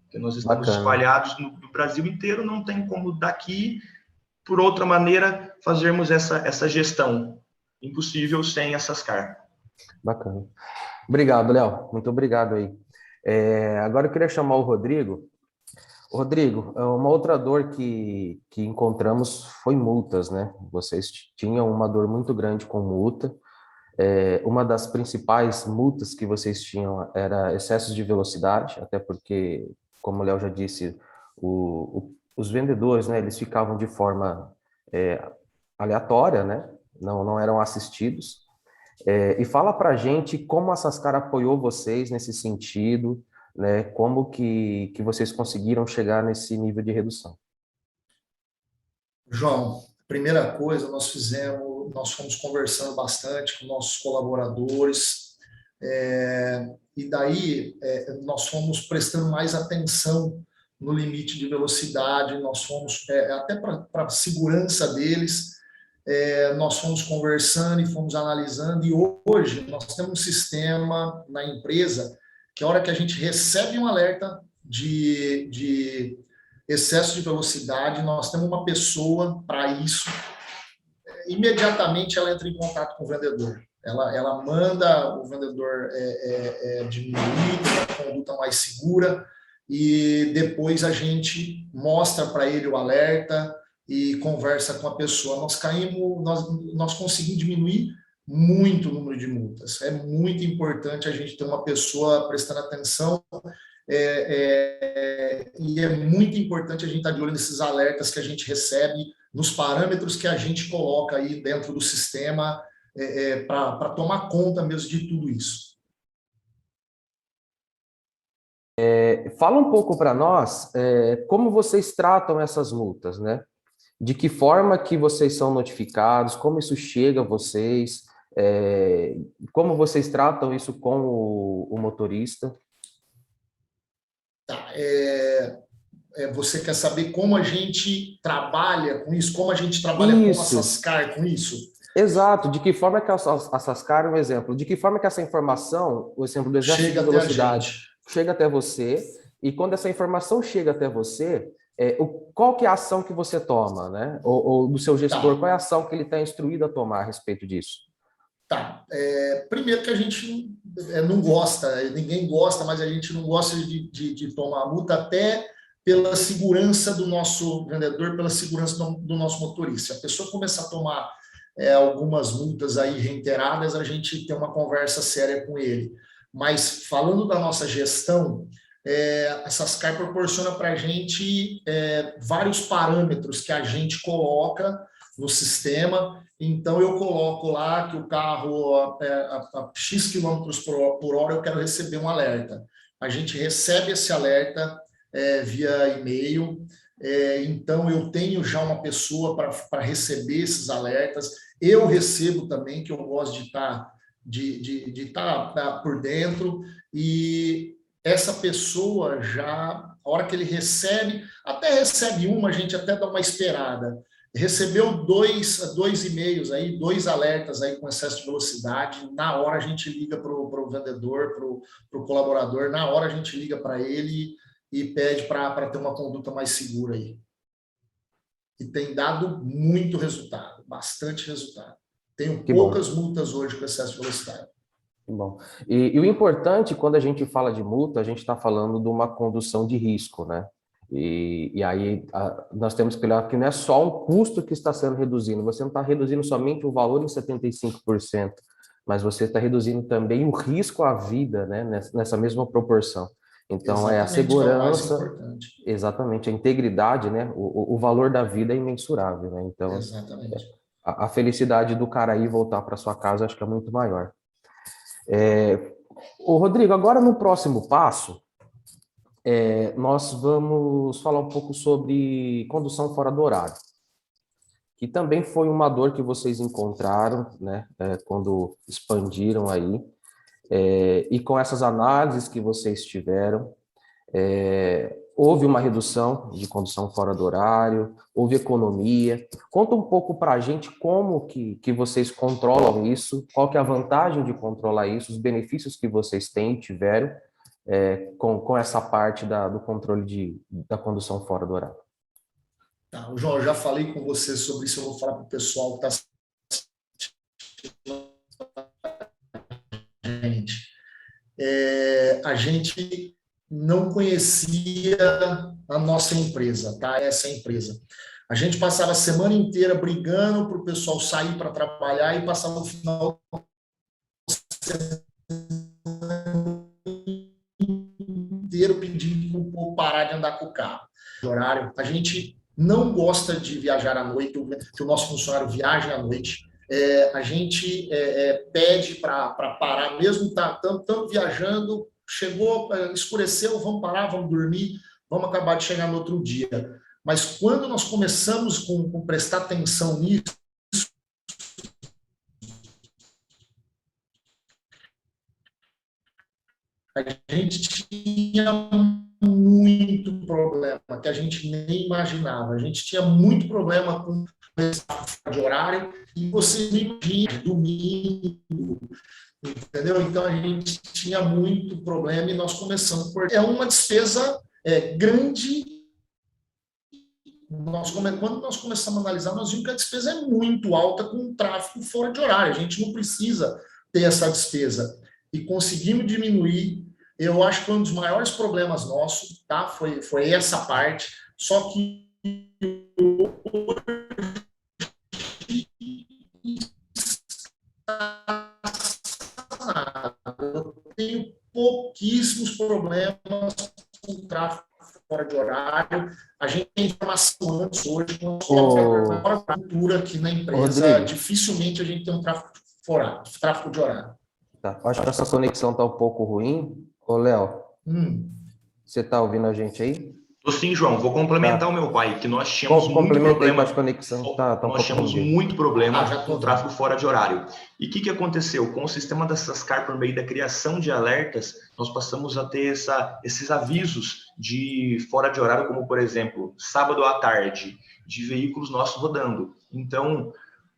Speaker 7: Porque nós estamos espalhados no Brasil inteiro, não tem como daqui, por outra maneira, fazermos essa gestão. Impossível sem a Sascar.
Speaker 8: Bacana. Obrigado, Léo. Muito obrigado aí. Agora eu queria chamar o Rodrigo. Rodrigo, uma outra dor que encontramos foi multas, né? Vocês tinham uma dor muito grande com multa. Uma das principais multas que vocês tinham era excesso de velocidade, até porque, como o Léo já disse, os vendedores, né, eles ficavam de forma aleatória, né? Não eram assistidos. E fala para a gente como a Sascar apoiou vocês nesse sentido, né? Como que vocês conseguiram chegar nesse nível de redução?
Speaker 6: João, primeira coisa, nós fomos conversando bastante com nossos colaboradores, e daí nós fomos prestando mais atenção no limite de velocidade, nós fomos, até para a segurança deles, nós fomos conversando e fomos analisando, e hoje nós temos um sistema na empresa que a hora que a gente recebe um alerta de excesso de velocidade, nós temos uma pessoa para isso, imediatamente ela entra em contato com o vendedor. Ela manda o vendedor diminuir, ter uma conduta mais segura, e depois a gente mostra para ele o alerta e conversa com a pessoa. Nós conseguimos diminuir muito o número de multas. É muito importante a gente ter uma pessoa prestando atenção, e é muito importante a gente estar de olho nesses alertas que a gente recebe, nos parâmetros que a gente coloca aí dentro do sistema, para tomar conta mesmo de tudo isso.
Speaker 8: Fala um pouco para nós como vocês tratam essas multas, né? De que forma que vocês são notificados, como isso chega a vocês, como vocês tratam isso com o motorista?
Speaker 6: Tá, você quer saber como a gente trabalha com isso? Como a gente trabalha com a Sascar com isso?
Speaker 8: Exato, de que forma que a Sascar, um exemplo, de que forma que essa informação, o exemplo do excesso de velocidade, chega até você, e quando essa informação chega até você, qual que é a ação que você toma, né? Ou do seu gestor, qual é a ação que ele está instruído a tomar a respeito disso?
Speaker 6: Tá, primeiro que a gente não gosta, ninguém gosta, mas a gente não gosta de tomar multa até pela segurança do nosso vendedor, pela segurança do nosso motorista. Se a pessoa começar a tomar algumas multas aí reiteradas, a gente tem uma conversa séria com ele. Mas falando da nossa gestão, a Sascar proporciona para a gente vários parâmetros que a gente coloca no sistema. Então, eu coloco lá que o carro a X quilômetros por hora eu quero receber um alerta. A gente recebe esse alerta via e-mail. Então, eu tenho já uma pessoa para receber esses alertas. Eu recebo também, que eu gosto de estar por dentro. E essa pessoa já, a hora que ele recebe, até recebe uma, a gente até dá uma esperada. Recebeu dois e-mails aí, 2 alertas aí com excesso de velocidade, na hora a gente liga para o vendedor, para o colaborador, na hora a gente liga para ele e pede para ter uma conduta mais segura aí. E tem dado muito resultado, bastante resultado. Tenho poucas multas hoje com excesso de velocidade.
Speaker 8: Bom, e o importante, quando a gente fala de multa, a gente está falando de uma condução de risco, né? E aí nós temos que olhar que não é só um custo que está sendo reduzido, você não está reduzindo somente o valor em 75%, mas você está reduzindo também o risco à vida, né, nessa mesma proporção. Então, a segurança, exatamente, a integridade, né, o valor da vida é imensurável, né? Então, a felicidade do cara ir voltar para sua casa acho que é muito maior. Rodrigo, agora no próximo passo, nós vamos falar um pouco sobre condução fora do horário, que também foi uma dor que vocês encontraram, né, quando expandiram aí, e com essas análises que vocês tiveram, houve uma redução de condução fora do horário, houve economia. Conta um pouco para a gente como que vocês controlam isso, qual que é a vantagem de controlar isso, os benefícios que vocês têm e tiveram com essa parte do controle da condução fora do horário.
Speaker 6: Tá, João, eu já falei com você sobre isso, eu vou falar para o pessoal que está assistindo a gente não conhecia a nossa empresa, tá? Essa empresa. A gente passava a semana inteira brigando para o pessoal sair para trabalhar e passava o final inteiro pedindo para o povo parar de andar com o carro. Horário. A gente não gosta de viajar à noite, que o nosso funcionário viaje à noite. a gente pede para parar, mesmo estamos viajando, chegou, escureceu, vamos parar, vamos dormir, vamos acabar de chegar no outro dia. Mas quando nós começamos com prestar atenção nisso, a gente tinha muito problema, que a gente nem imaginava. A gente tinha muito problema com de horário, e você não imagina, domingo, entendeu? Então, a gente tinha muito problema e nós começamos por... É uma despesa grande. Quando nós começamos a analisar, nós vimos que a despesa é muito alta com o tráfego fora de horário. A gente não precisa ter essa despesa. E conseguimos diminuir. Eu acho que foi um dos maiores problemas nossos, tá? Foi essa parte. Só que eu tenho pouquíssimos problemas com o tráfego fora de horário. A gente tem informação antes hoje, com a cultura aqui na empresa, Rodrigo, dificilmente a gente tem um tráfego de horário.
Speaker 8: Tá. Acho que essa conexão está um pouco ruim. Ô, Léo, você está ouvindo a gente aí?
Speaker 7: Tô sim, João. Vou complementar o meu pai, que nós tínhamos muito problema.
Speaker 8: A conexão.
Speaker 7: Nós tínhamos muito problema com o tráfego fora de horário. E o que aconteceu? Com o sistema da Sascar, por meio da criação de alertas, nós passamos a ter esses avisos de fora de horário, como, por exemplo, sábado à tarde, de veículos nossos rodando. Então,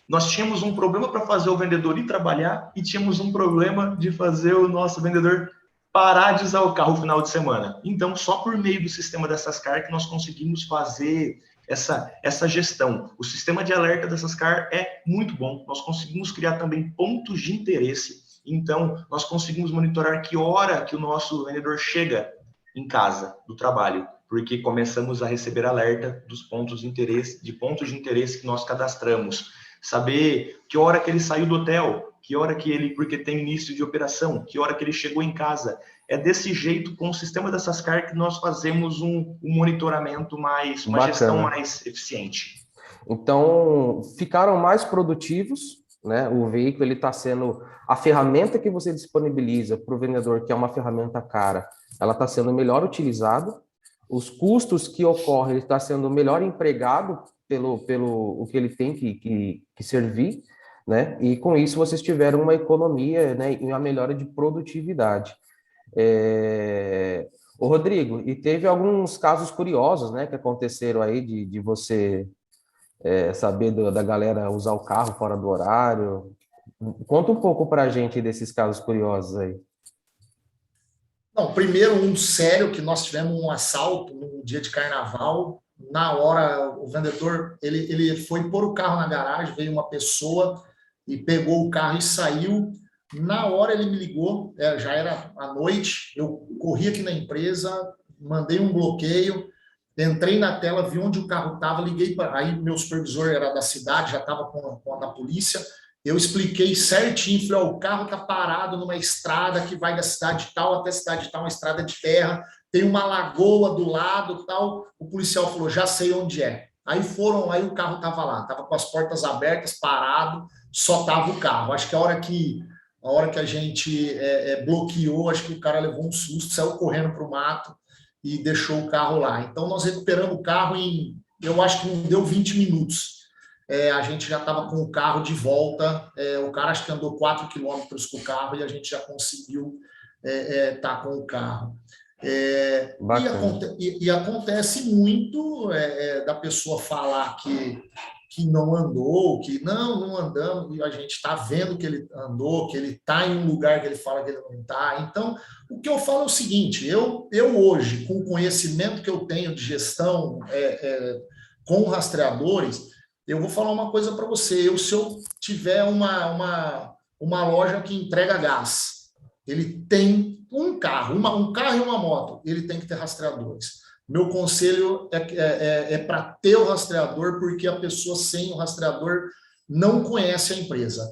Speaker 7: nós tínhamos um problema para fazer o vendedor ir trabalhar e tínhamos um problema de fazer o nosso vendedor parar de usar o carro no final de semana. Então, só por meio do sistema da Sascar que nós conseguimos fazer essa gestão. O sistema de alerta da Sascar é muito bom. Nós conseguimos criar também pontos de interesse. Então, nós conseguimos monitorar que hora que o nosso vendedor chega em casa do trabalho, porque começamos a receber alerta dos pontos de interesse que nós cadastramos. Saber que hora que ele saiu do hotel, que hora que ele, porque tem início de operação, que hora que ele chegou em casa. É desse jeito, com o sistema da Sascar, que nós fazemos um monitoramento mais, uma gestão mais eficiente.
Speaker 8: Então, ficaram mais produtivos, né? O veículo está sendo... A ferramenta que você disponibiliza para o vendedor, que é uma ferramenta cara, ela está sendo melhor utilizada. Os custos que ocorrem, ele está sendo melhor empregado pelo o que ele tem que servir, né? E com isso vocês tiveram uma economia, né, e uma melhora de produtividade. Ô Rodrigo, e teve alguns casos curiosos, né, que aconteceram aí de você saber da galera usar o carro fora do horário. Conta um pouco para a gente desses casos curiosos aí.
Speaker 6: Não, primeiro um sério, que nós tivemos um assalto no dia de carnaval. Na hora, o vendedor ele foi pôr o carro na garagem, veio uma pessoa e pegou o carro e saiu. Na hora ele me ligou, já era à noite, eu corri aqui na empresa, mandei um bloqueio, entrei na tela, vi onde o carro estava, liguei para... Aí meu supervisor era da cidade, já estava com a polícia, eu expliquei certinho, falei, o carro está parado numa estrada que vai da cidade tal até a cidade tal, uma estrada de terra, tem uma lagoa do lado tal. O policial falou, já sei onde é. Aí o carro estava lá, estava com as portas abertas, parado, só estava o carro. Acho que a hora que a gente bloqueou, acho que o cara levou um susto, saiu correndo para o mato e deixou o carro lá. Então, nós recuperamos o carro eu acho que não deu 20 minutos. A gente já estava com o carro de volta, o cara acho que andou 4 quilômetros com o carro e a gente já conseguiu estar com o carro. E acontece muito da pessoa falar que não andou, que não andamos, e a gente está vendo que ele andou, que ele está em um lugar que ele fala que ele não está. Então, o que eu falo é o seguinte, eu hoje, com o conhecimento que eu tenho de gestão com rastreadores, eu vou falar uma coisa para você. Se eu tiver uma loja que entrega gás, ele tem um carro e uma moto, ele tem que ter rastreadores. Meu conselho é para ter o rastreador, porque a pessoa sem o rastreador não conhece a empresa.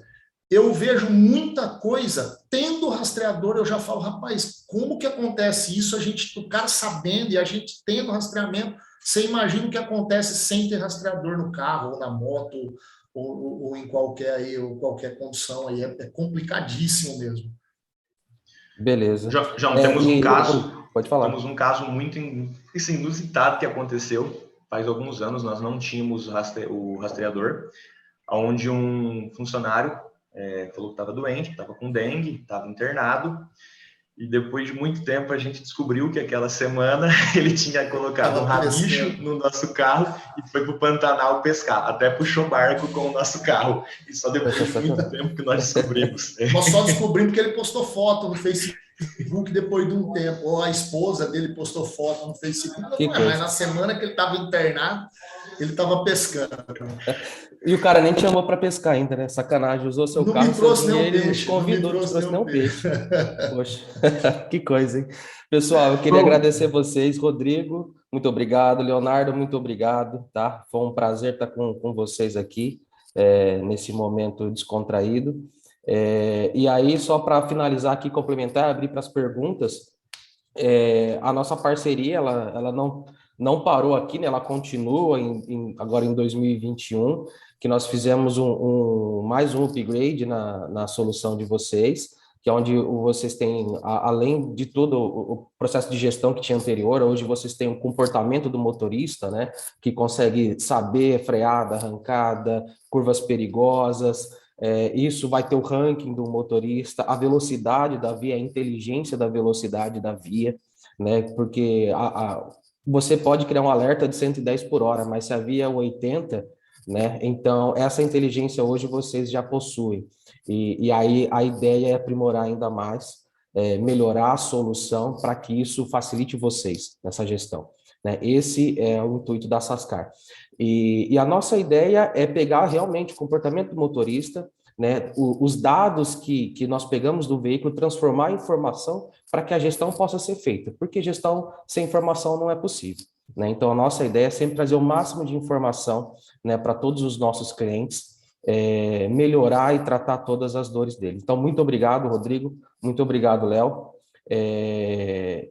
Speaker 6: Eu vejo muita coisa, tendo rastreador, eu já falo, rapaz, como que acontece isso? O cara sabendo e a gente tendo rastreamento, você imagina o que acontece sem ter rastreador no carro, ou na moto, ou em qualquer condição. Aí é complicadíssimo mesmo.
Speaker 8: Beleza.
Speaker 7: João, temos um caso...
Speaker 8: Pode falar.
Speaker 7: Temos um caso muito inusitado que aconteceu. Faz alguns anos nós não tínhamos o rastreador, onde um funcionário falou que estava doente, estava com dengue, estava internado, e depois de muito tempo a gente descobriu que aquela semana ele tinha colocado um rabicho no nosso carro e foi para o Pantanal pescar, até puxou barco com o nosso carro, e só depois de muito tempo que nós descobrimos.
Speaker 6: Nós só descobrimos que ele postou foto no Facebook depois de um tempo, ou a esposa dele postou foto no Facebook, mas na semana que ele estava internado, ele estava pescando.
Speaker 8: E o cara nem te chamou para pescar ainda, né? Sacanagem, usou seu carro.
Speaker 6: Não me trouxe nenhum
Speaker 8: ele
Speaker 6: peixe.
Speaker 8: Convidou, não me trouxe nenhum peixe. Poxa, que coisa, hein? Pessoal, eu queria agradecer vocês. Rodrigo, muito obrigado. Leonardo, muito obrigado, tá? Foi um prazer estar com vocês aqui, nesse momento descontraído. E aí, só para finalizar aqui, complementar, abrir para as perguntas, a nossa parceria, ela não parou aqui, né? Ela continua agora em 2021, que nós fizemos mais um upgrade na solução de vocês, que é onde vocês têm, além de todo o processo de gestão que tinha anterior, hoje vocês têm o comportamento do motorista, né? Que consegue saber freada, arrancada, curvas perigosas. Isso vai ter o ranking do motorista, a velocidade da via, a inteligência da velocidade da via, né? Porque você pode criar um alerta de 110 por hora, mas se a via é 80, né? Então, essa inteligência hoje vocês já possuem. E aí a ideia é aprimorar ainda mais, melhorar a solução para que isso facilite vocês nessa gestão, né? Esse é o intuito da Sascar. E a nossa ideia é pegar realmente o comportamento do motorista, né, os dados que nós pegamos do veículo, transformar em informação para que a gestão possa ser feita, porque gestão sem informação não é possível, né? Então, a nossa ideia é sempre trazer o máximo de informação, né, para todos os nossos clientes, melhorar e tratar todas as dores dele. Então, muito obrigado, Rodrigo, muito obrigado, Léo.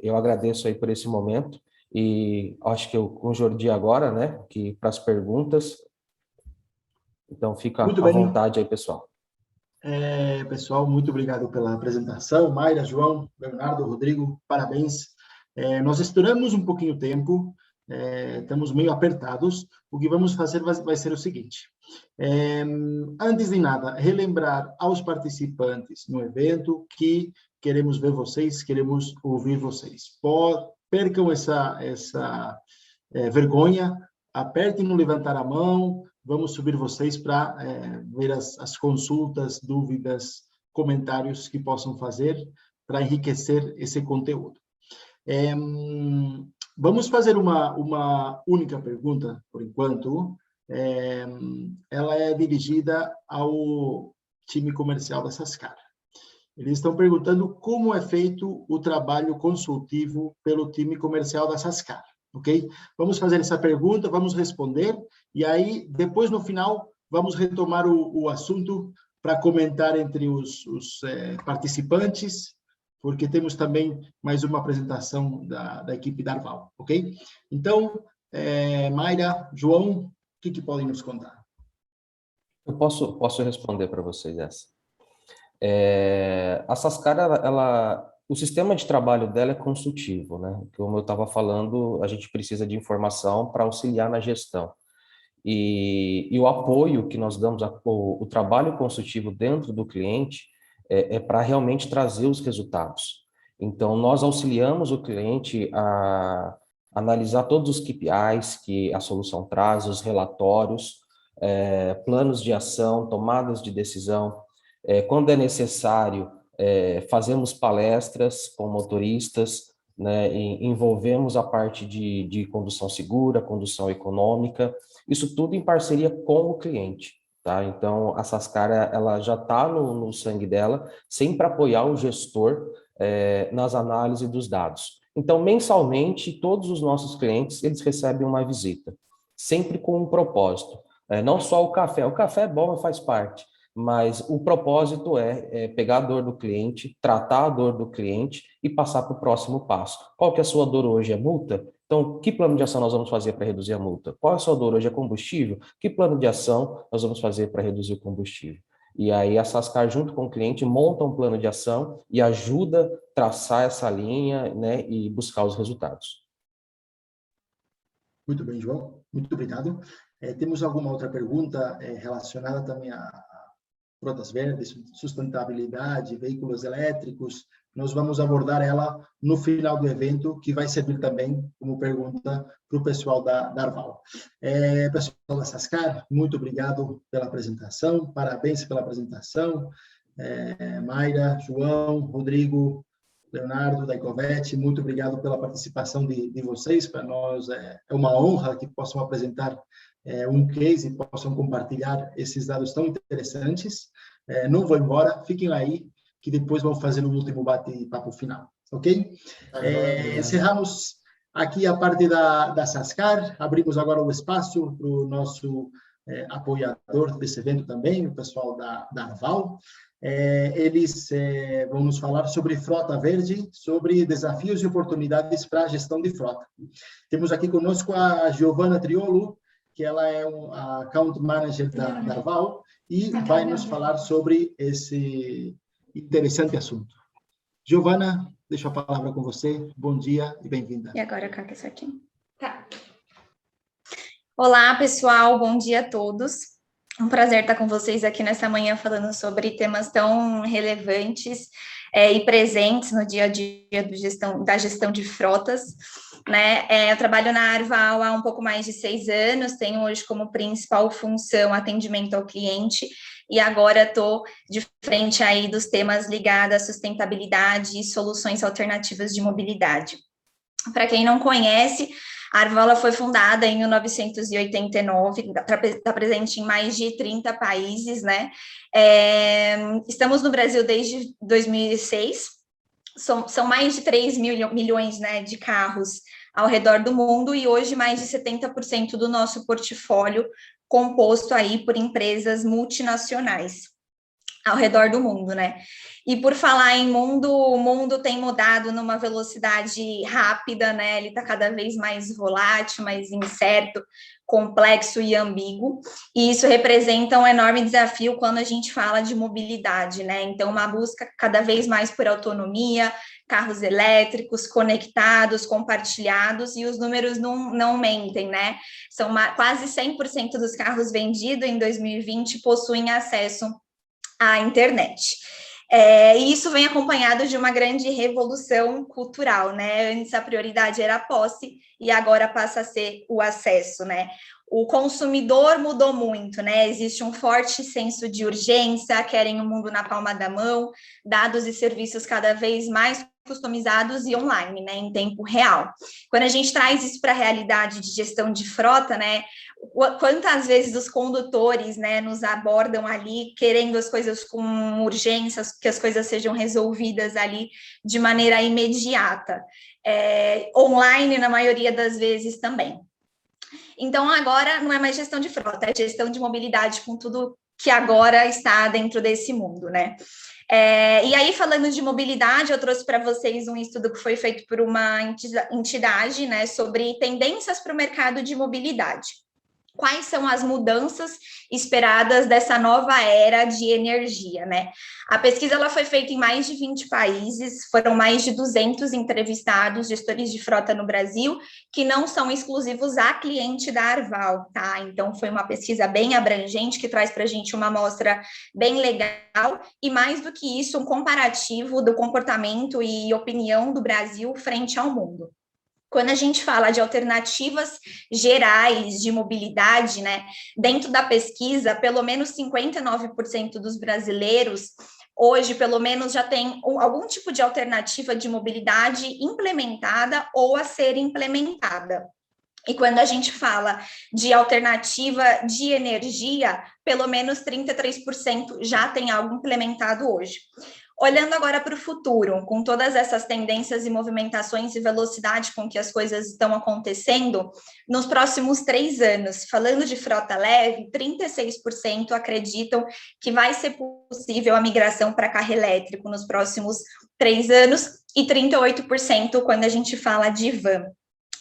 Speaker 8: Eu agradeço aí por esse momento. E acho que eu com o Jordi agora, né, que para as perguntas. Então, fica à vontade aí, pessoal.
Speaker 1: Pessoal, muito obrigado pela apresentação. Mayra, João, Leonardo, Rodrigo, parabéns. Nós estouramos um pouquinho o tempo, estamos meio apertados. O que vamos fazer vai ser o seguinte. Antes de nada, relembrar aos participantes no evento que queremos ver vocês, queremos ouvir vocês. Percam essa vergonha, apertem no levantar a mão, vamos subir vocês para ver as consultas, dúvidas, comentários que possam fazer para enriquecer esse conteúdo. Vamos fazer uma única pergunta, por enquanto. Ela é dirigida ao time comercial da Sascar. Eles estão perguntando como é feito o trabalho consultivo pelo time comercial da Sascar, ok? Vamos fazer essa pergunta, vamos responder, e aí, depois, no final, vamos retomar o assunto para comentar entre os participantes, porque temos também mais uma apresentação da equipe da Arval, ok? Então, Mayra, João, o que podem nos contar?
Speaker 8: Eu posso responder para vocês essa. A Sascar, o sistema de trabalho dela é consultivo, né? Como eu estava falando, a gente precisa de informação para auxiliar na gestão. E o apoio que nós damos, o trabalho consultivo dentro do cliente é para realmente trazer os resultados. Então, nós auxiliamos o cliente a analisar todos os KPIs que a solução traz, os relatórios, planos de ação, tomadas de decisão. Quando é necessário, fazemos palestras com motoristas, né, envolvemos a parte de condução segura, condução econômica, isso tudo em parceria com o cliente, tá? Então, a Sascar, ela já está no sangue dela, sempre apoiar o gestor nas análises dos dados. Então, mensalmente, todos os nossos clientes, eles recebem uma visita, sempre com um propósito. Não só o café é bom e faz parte, mas o propósito é pegar a dor do cliente, tratar a dor do cliente e passar para o próximo passo. Qual que é a sua dor hoje? É multa? Então, que plano de ação nós vamos fazer para reduzir a multa? Qual a sua dor hoje? É combustível? Que plano de ação nós vamos fazer para reduzir o combustível? E aí a Sascar, junto com o cliente, monta um plano de ação e ajuda a traçar essa linha, né, e buscar os resultados.
Speaker 1: Muito bem, João. Muito obrigado. Temos alguma outra pergunta relacionada também a frotas verdes, sustentabilidade, veículos elétricos? Nós vamos abordar ela no final do evento, que vai servir também como pergunta para o pessoal da Arval. Pessoal da Sascar, muito obrigado pela apresentação, parabéns pela apresentação. Mayra, João, Rodrigo, Leonardo, da Icovet, muito obrigado pela participação de vocês. Para nós é uma honra que possam apresentar um case e possam compartilhar esses dados tão interessantes. Não vou embora, fiquem aí, que depois vamos fazer o último bate-papo final, ok? Encerramos aqui a parte da Sascar, abrimos agora o espaço para o nosso apoiador desse evento também, o pessoal da Arval. Eles vão nos falar sobre frota verde, sobre desafios e oportunidades para a gestão de frota. Temos aqui conosco a Giovana Triolo, que ela é a Account Manager da Arval, e vai nos falar sobre esse interessante assunto. Giovana, deixo a palavra com você. Bom dia e bem-vinda.
Speaker 9: E agora, Caca, isso aqui. Tá. Olá, pessoal. Bom dia a todos. É um prazer estar com vocês aqui nessa manhã falando sobre temas tão relevantes e presentes no dia a dia da gestão de frotas, né? Eu trabalho na Arval há um pouco mais de 6 anos, tenho hoje como principal função atendimento ao cliente, e agora estou de frente aí dos temas ligados à sustentabilidade e soluções alternativas de mobilidade. Para quem não conhece, a Arval foi fundada em 1989, está presente em mais de 30 países, né? Estamos no Brasil desde 2006, são mais de 3 milhões, né, de carros ao redor do mundo, e hoje mais de 70% do nosso portfólio composto aí por empresas multinacionais ao redor do mundo, né? E por falar em mundo, o mundo tem mudado numa velocidade rápida, né? Ele está cada vez mais volátil, mais incerto, complexo e ambíguo, e isso representa um enorme desafio quando a gente fala de mobilidade, né? Então, uma busca cada vez mais por autonomia, carros elétricos, conectados, compartilhados, e os números não mentem, né? São quase 100% dos carros vendidos em 2020 possuem acesso à internet. E isso vem acompanhado de uma grande revolução cultural, né? Antes a prioridade era a posse e agora passa a ser o acesso, né? O consumidor mudou muito, né? Existe um forte senso de urgência, querem o mundo na palma da mão, dados e serviços cada vez mais customizados e online, né, em tempo real. Quando a gente traz isso para a realidade de gestão de frota, né, quantas vezes os condutores, né, nos abordam ali querendo as coisas com urgência, que as coisas sejam resolvidas ali de maneira imediata, online na maioria das vezes também. Então, agora não é mais gestão de frota, é gestão de mobilidade com tudo que agora está dentro desse mundo, né? E aí, falando de mobilidade, eu trouxe para vocês um estudo que foi feito por uma entidade, né, sobre tendências para o mercado de mobilidade. Quais são as mudanças esperadas dessa nova era de energia, né? A pesquisa ela foi feita em mais de 20 países, foram mais de 200 entrevistados, gestores de frota no Brasil, que não são exclusivos a cliente da Arval, tá? Então, foi uma pesquisa bem abrangente, que traz para a gente uma amostra bem legal, e mais do que isso, um comparativo do comportamento e opinião do Brasil frente ao mundo. Quando a gente fala de alternativas gerais de mobilidade, né, dentro da pesquisa, pelo menos 59% dos brasileiros, hoje, pelo menos, já tem algum tipo de alternativa de mobilidade implementada ou a ser implementada. E quando a gente fala de alternativa de energia, pelo menos 33% já tem algo implementado hoje. Olhando agora para o futuro, com todas essas tendências e movimentações e velocidade com que as coisas estão acontecendo, nos próximos 3 anos, falando de frota leve, 36% acreditam que vai ser possível a migração para carro elétrico nos próximos 3 anos, e 38% quando a gente fala de van.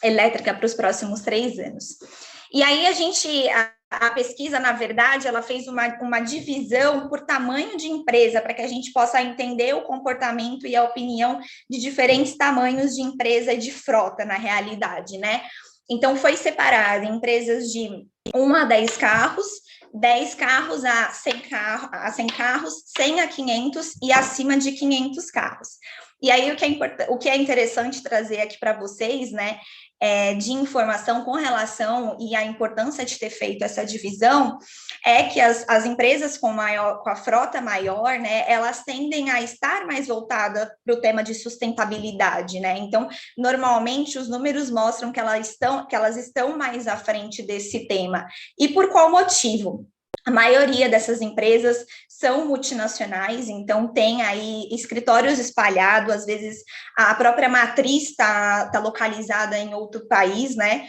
Speaker 9: elétrica para os próximos 3 anos. E aí a pesquisa, na verdade, ela fez uma divisão por tamanho de empresa, para que a gente possa entender o comportamento e a opinião de diferentes tamanhos de empresa e de frota, na realidade, né? Então, foi separado em empresas de 1 a 10 carros, 10 carros a 100 carros, 100 a 500 e acima de 500 carros. E aí, o que é interessante trazer aqui para vocês, né, de informação com relação e a importância de ter feito essa divisão, é que as empresas com a frota maior, né, elas tendem a estar mais voltadas para o tema de sustentabilidade, né? Então, normalmente, os números mostram que elas estão mais à frente desse tema. E por qual motivo? A maioria dessas empresas são multinacionais, então tem aí escritórios espalhados, às vezes a própria matriz está localizada em outro país, né?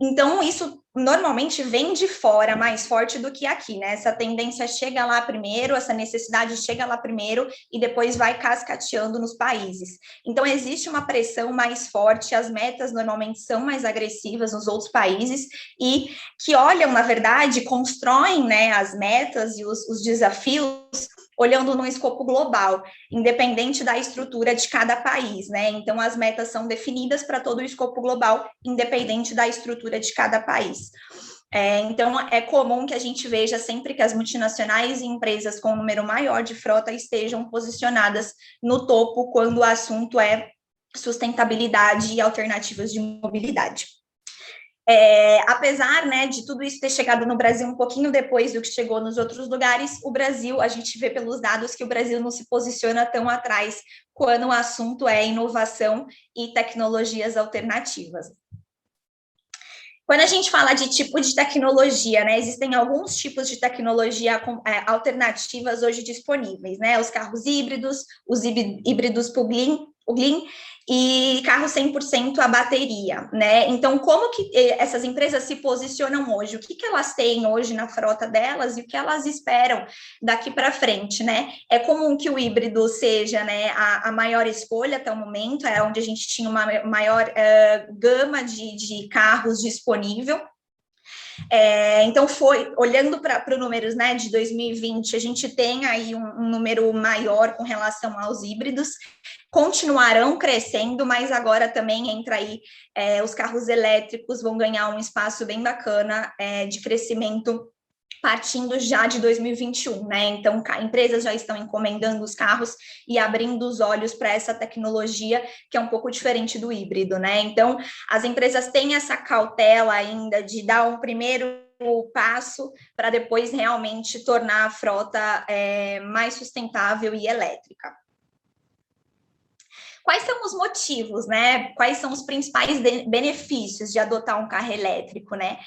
Speaker 9: Então, isso normalmente vem de fora mais forte do que aqui, né? Essa tendência chega lá primeiro, essa necessidade chega lá primeiro e depois vai cascateando nos países. Então, existe uma pressão mais forte, as metas normalmente são mais agressivas nos outros países e que olham, na verdade, constroem, né, as metas e os desafios olhando num escopo global, independente da estrutura de cada país, né? Então, as metas são definidas para todo o escopo global, independente da estrutura de cada país. Então, é comum que a gente veja sempre que as multinacionais e empresas com um número maior de frota estejam posicionadas no topo quando o assunto é sustentabilidade e alternativas de mobilidade. Apesar, né, de tudo isso ter chegado no Brasil um pouquinho depois do que chegou nos outros lugares, o Brasil, a gente vê pelos dados que o Brasil não se posiciona tão atrás quando o assunto é inovação e tecnologias alternativas. Quando a gente fala de tipo de tecnologia, né, existem alguns tipos de tecnologia alternativas hoje disponíveis, né, os carros híbridos, os híbridos plug-in e carros 100% a bateria, né? Então, como que essas empresas se posicionam hoje? O que elas têm hoje na frota delas e o que elas esperam daqui para frente, né? É comum que o híbrido seja, né, a maior escolha até o momento, é onde a gente tinha uma maior gama de carros disponível. Então, olhando para os números, né, de 2020, a gente tem aí um número maior com relação aos híbridos, continuarão crescendo, mas agora também entra aí os carros elétricos vão ganhar um espaço bem bacana de crescimento partindo já de 2021, né? Então, empresas já estão encomendando os carros e abrindo os olhos para essa tecnologia, que é um pouco diferente do híbrido, né? Então, as empresas têm essa cautela ainda de dar um primeiro passo para depois realmente tornar a frota mais sustentável e elétrica. Quais são os motivos, né? Quais são os principais benefícios de adotar um carro elétrico, né?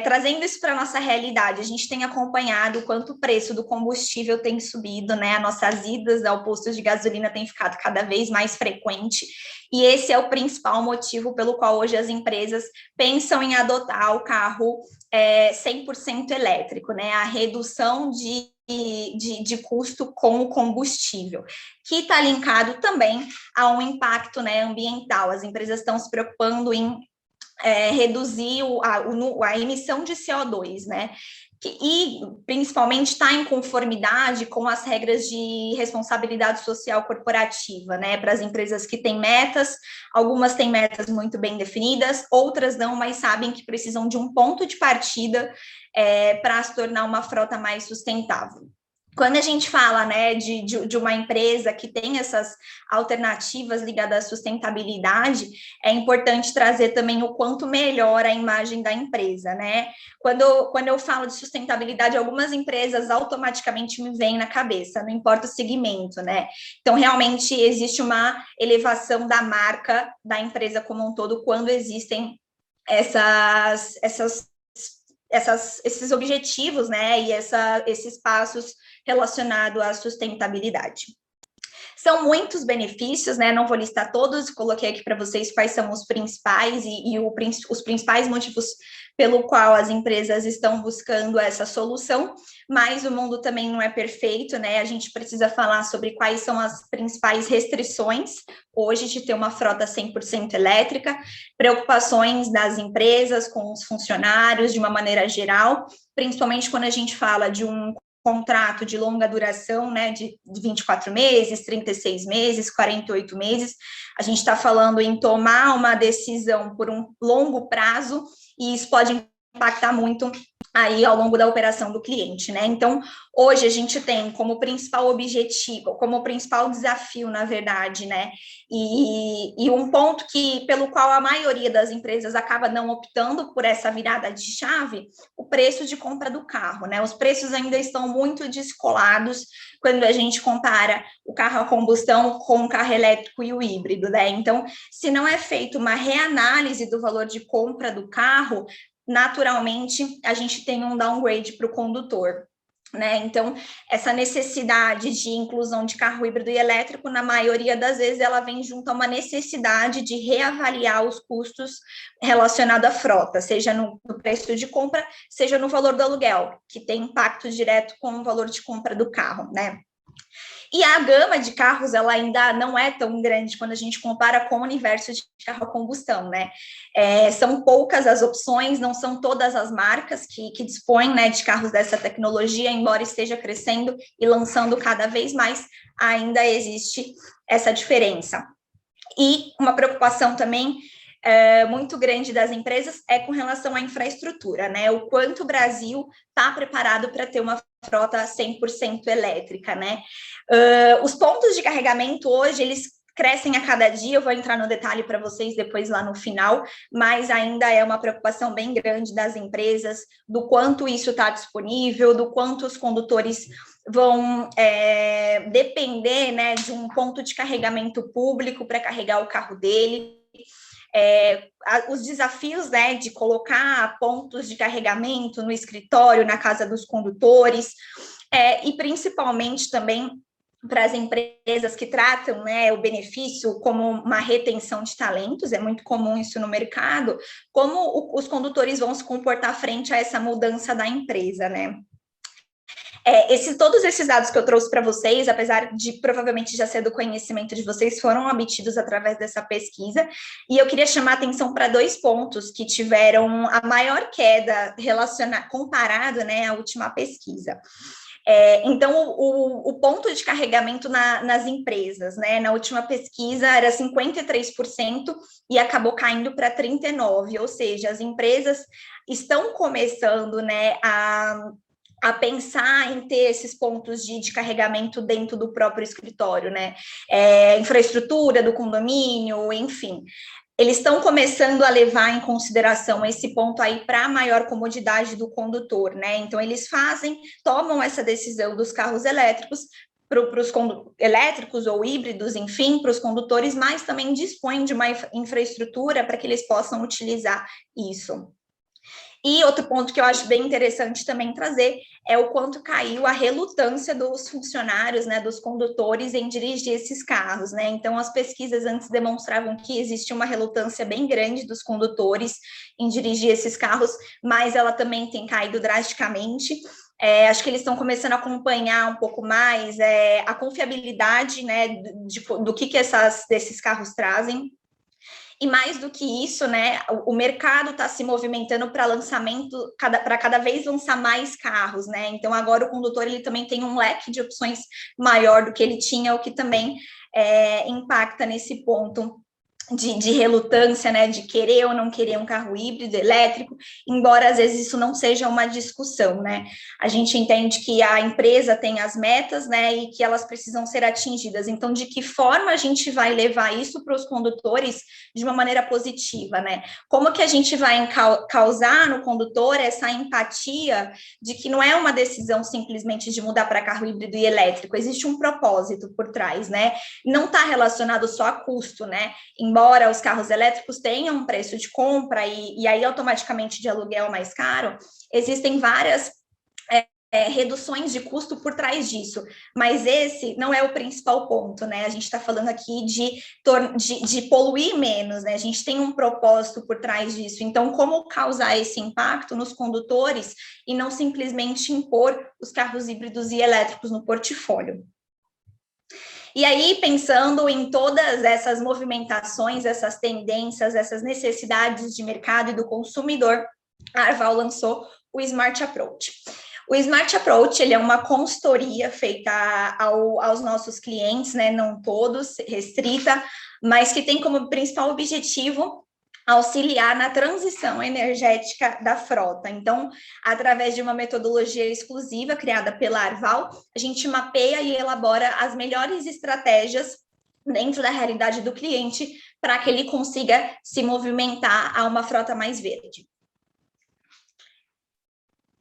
Speaker 9: Trazendo isso para a nossa realidade, a gente tem acompanhado o quanto o preço do combustível tem subido, né? As nossas idas ao posto de gasolina têm ficado cada vez mais frequente, e esse é o principal motivo pelo qual hoje as empresas pensam em adotar o carro 100% elétrico, né? A redução de custo com o combustível, que está linkado também a um impacto, né, ambiental. As empresas estão se preocupando em reduzir a emissão de CO2, né? E principalmente está em conformidade com as regras de responsabilidade social corporativa, né? Para as empresas que têm metas, algumas têm metas muito bem definidas, outras não, mas sabem que precisam de um ponto de partida para se tornar uma frota mais sustentável. Quando a gente fala, né, de uma empresa que tem essas alternativas ligadas à sustentabilidade, é importante trazer também o quanto melhora a imagem da empresa, né? Quando eu falo de sustentabilidade, algumas empresas automaticamente me vêm na cabeça, não importa o segmento, né? Então, realmente, existe uma elevação da marca da empresa como um todo quando existem esses objetivos, né, e esses passos relacionados à sustentabilidade. São muitos benefícios, né? Não vou listar todos, coloquei aqui para vocês quais são os principais os principais motivos pelo qual as empresas estão buscando essa solução, mas o mundo também não é perfeito, né? A gente precisa falar sobre quais são as principais restrições hoje de ter uma frota 100% elétrica, preocupações das empresas com os funcionários de uma maneira geral, principalmente quando a gente fala de um contrato de longa duração, né, de 24 meses, 36 meses, 48 meses, a gente está falando em tomar uma decisão por um longo prazo, e isso pode impactar muito aí ao longo da operação do cliente, né? Então, hoje a gente tem como principal objetivo, como principal desafio, na verdade, né? E um ponto pelo qual a maioria das empresas acaba não optando por essa virada de chave, o preço de compra do carro, né? Os preços ainda estão muito descolados quando a gente compara o carro a combustão com o carro elétrico e o híbrido, né? Então, se não é feita uma reanálise do valor de compra do carro, naturalmente, a gente tem um downgrade para o condutor, né? Então, essa necessidade de inclusão de carro híbrido e elétrico, na maioria das vezes, ela vem junto a uma necessidade de reavaliar os custos relacionados à frota, seja no preço de compra, seja no valor do aluguel, que tem impacto direto com o valor de compra do carro, né? E a gama de carros, ela ainda não é tão grande quando a gente compara com o universo de carro a combustão, né? São poucas as opções, não são todas as marcas que dispõem, né, de carros dessa tecnologia, embora esteja crescendo e lançando cada vez mais, ainda existe essa diferença. E uma preocupação também muito grande das empresas é com relação à infraestrutura, né? O quanto o Brasil está preparado para ter uma frota 100% elétrica, né? Os pontos de carregamento hoje, eles crescem a cada dia, eu vou entrar no detalhe para vocês depois lá no final, mas ainda é uma preocupação bem grande das empresas, do quanto isso está disponível, do quanto os condutores vão depender, né, de um ponto de carregamento público para carregar o carro dele. Os desafios, né, de colocar pontos de carregamento no escritório, na casa dos condutores, e principalmente também para as empresas que tratam, né, o benefício como uma retenção de talentos, é muito comum isso no mercado, como os condutores vão se comportar frente a essa mudança da empresa, né? Todos esses dados que eu trouxe para vocês, apesar de provavelmente já ser do conhecimento de vocês, foram obtidos através dessa pesquisa, e eu queria chamar a atenção para 2 pontos que tiveram a maior queda comparado, né, à última pesquisa. Então, o ponto de carregamento nas empresas, né, na última pesquisa era 53% e acabou caindo para 39%, ou seja, as empresas estão começando, né, a pensar em ter esses pontos de carregamento dentro do próprio escritório, né? Infraestrutura do condomínio, enfim. Eles estão começando a levar em consideração esse ponto aí para a maior comodidade do condutor, né? Então, eles tomam essa decisão dos carros elétricos para os elétricos ou híbridos, enfim, para os condutores, mas também dispõem de uma infraestrutura para que eles possam utilizar isso. E outro ponto que eu acho bem interessante também trazer é o quanto caiu a relutância dos funcionários, né, dos condutores em dirigir esses carros, né? Então, as pesquisas antes demonstravam que existe uma relutância bem grande dos condutores em dirigir esses carros, mas ela também tem caído drasticamente. Acho que eles estão começando a acompanhar um pouco mais a confiabilidade, né, do que desses carros trazem. E mais do que isso, né, o mercado está se movimentando para para cada vez lançar mais carros, né? Então, agora o condutor ele também tem um leque de opções maior do que ele tinha, o que também impacta nesse ponto de relutância, né, de querer ou não querer um carro híbrido, elétrico, embora às vezes isso não seja uma discussão, né? A gente entende que a empresa tem as metas, né, e que elas precisam ser atingidas. Então, de que forma a gente vai levar isso para os condutores de uma maneira positiva, né? Como que a gente vai causar no condutor essa empatia de que não é uma decisão simplesmente de mudar para carro híbrido e elétrico, existe um propósito por trás, né? Não está relacionado só a custo, né? Embora os carros elétricos tenham um preço de compra e aí automaticamente de aluguel mais caro, existem várias reduções de custo por trás disso, mas esse não é o principal ponto, né? A gente está falando aqui de poluir menos, né? A gente tem um propósito por trás disso. Então, como causar esse impacto nos condutores e não simplesmente impor os carros híbridos e elétricos no portfólio? E aí, pensando em todas essas movimentações, essas tendências, essas necessidades de mercado e do consumidor, a Arval lançou o Smart Approach. O Smart Approach, ele é uma consultoria feita aos nossos clientes, né, não todos, restrita, mas que tem como principal objetivo auxiliar na transição energética da frota. Então, através de uma metodologia exclusiva criada pela Arval, a gente mapeia e elabora as melhores estratégias dentro da realidade do cliente para que ele consiga se movimentar a uma frota mais verde.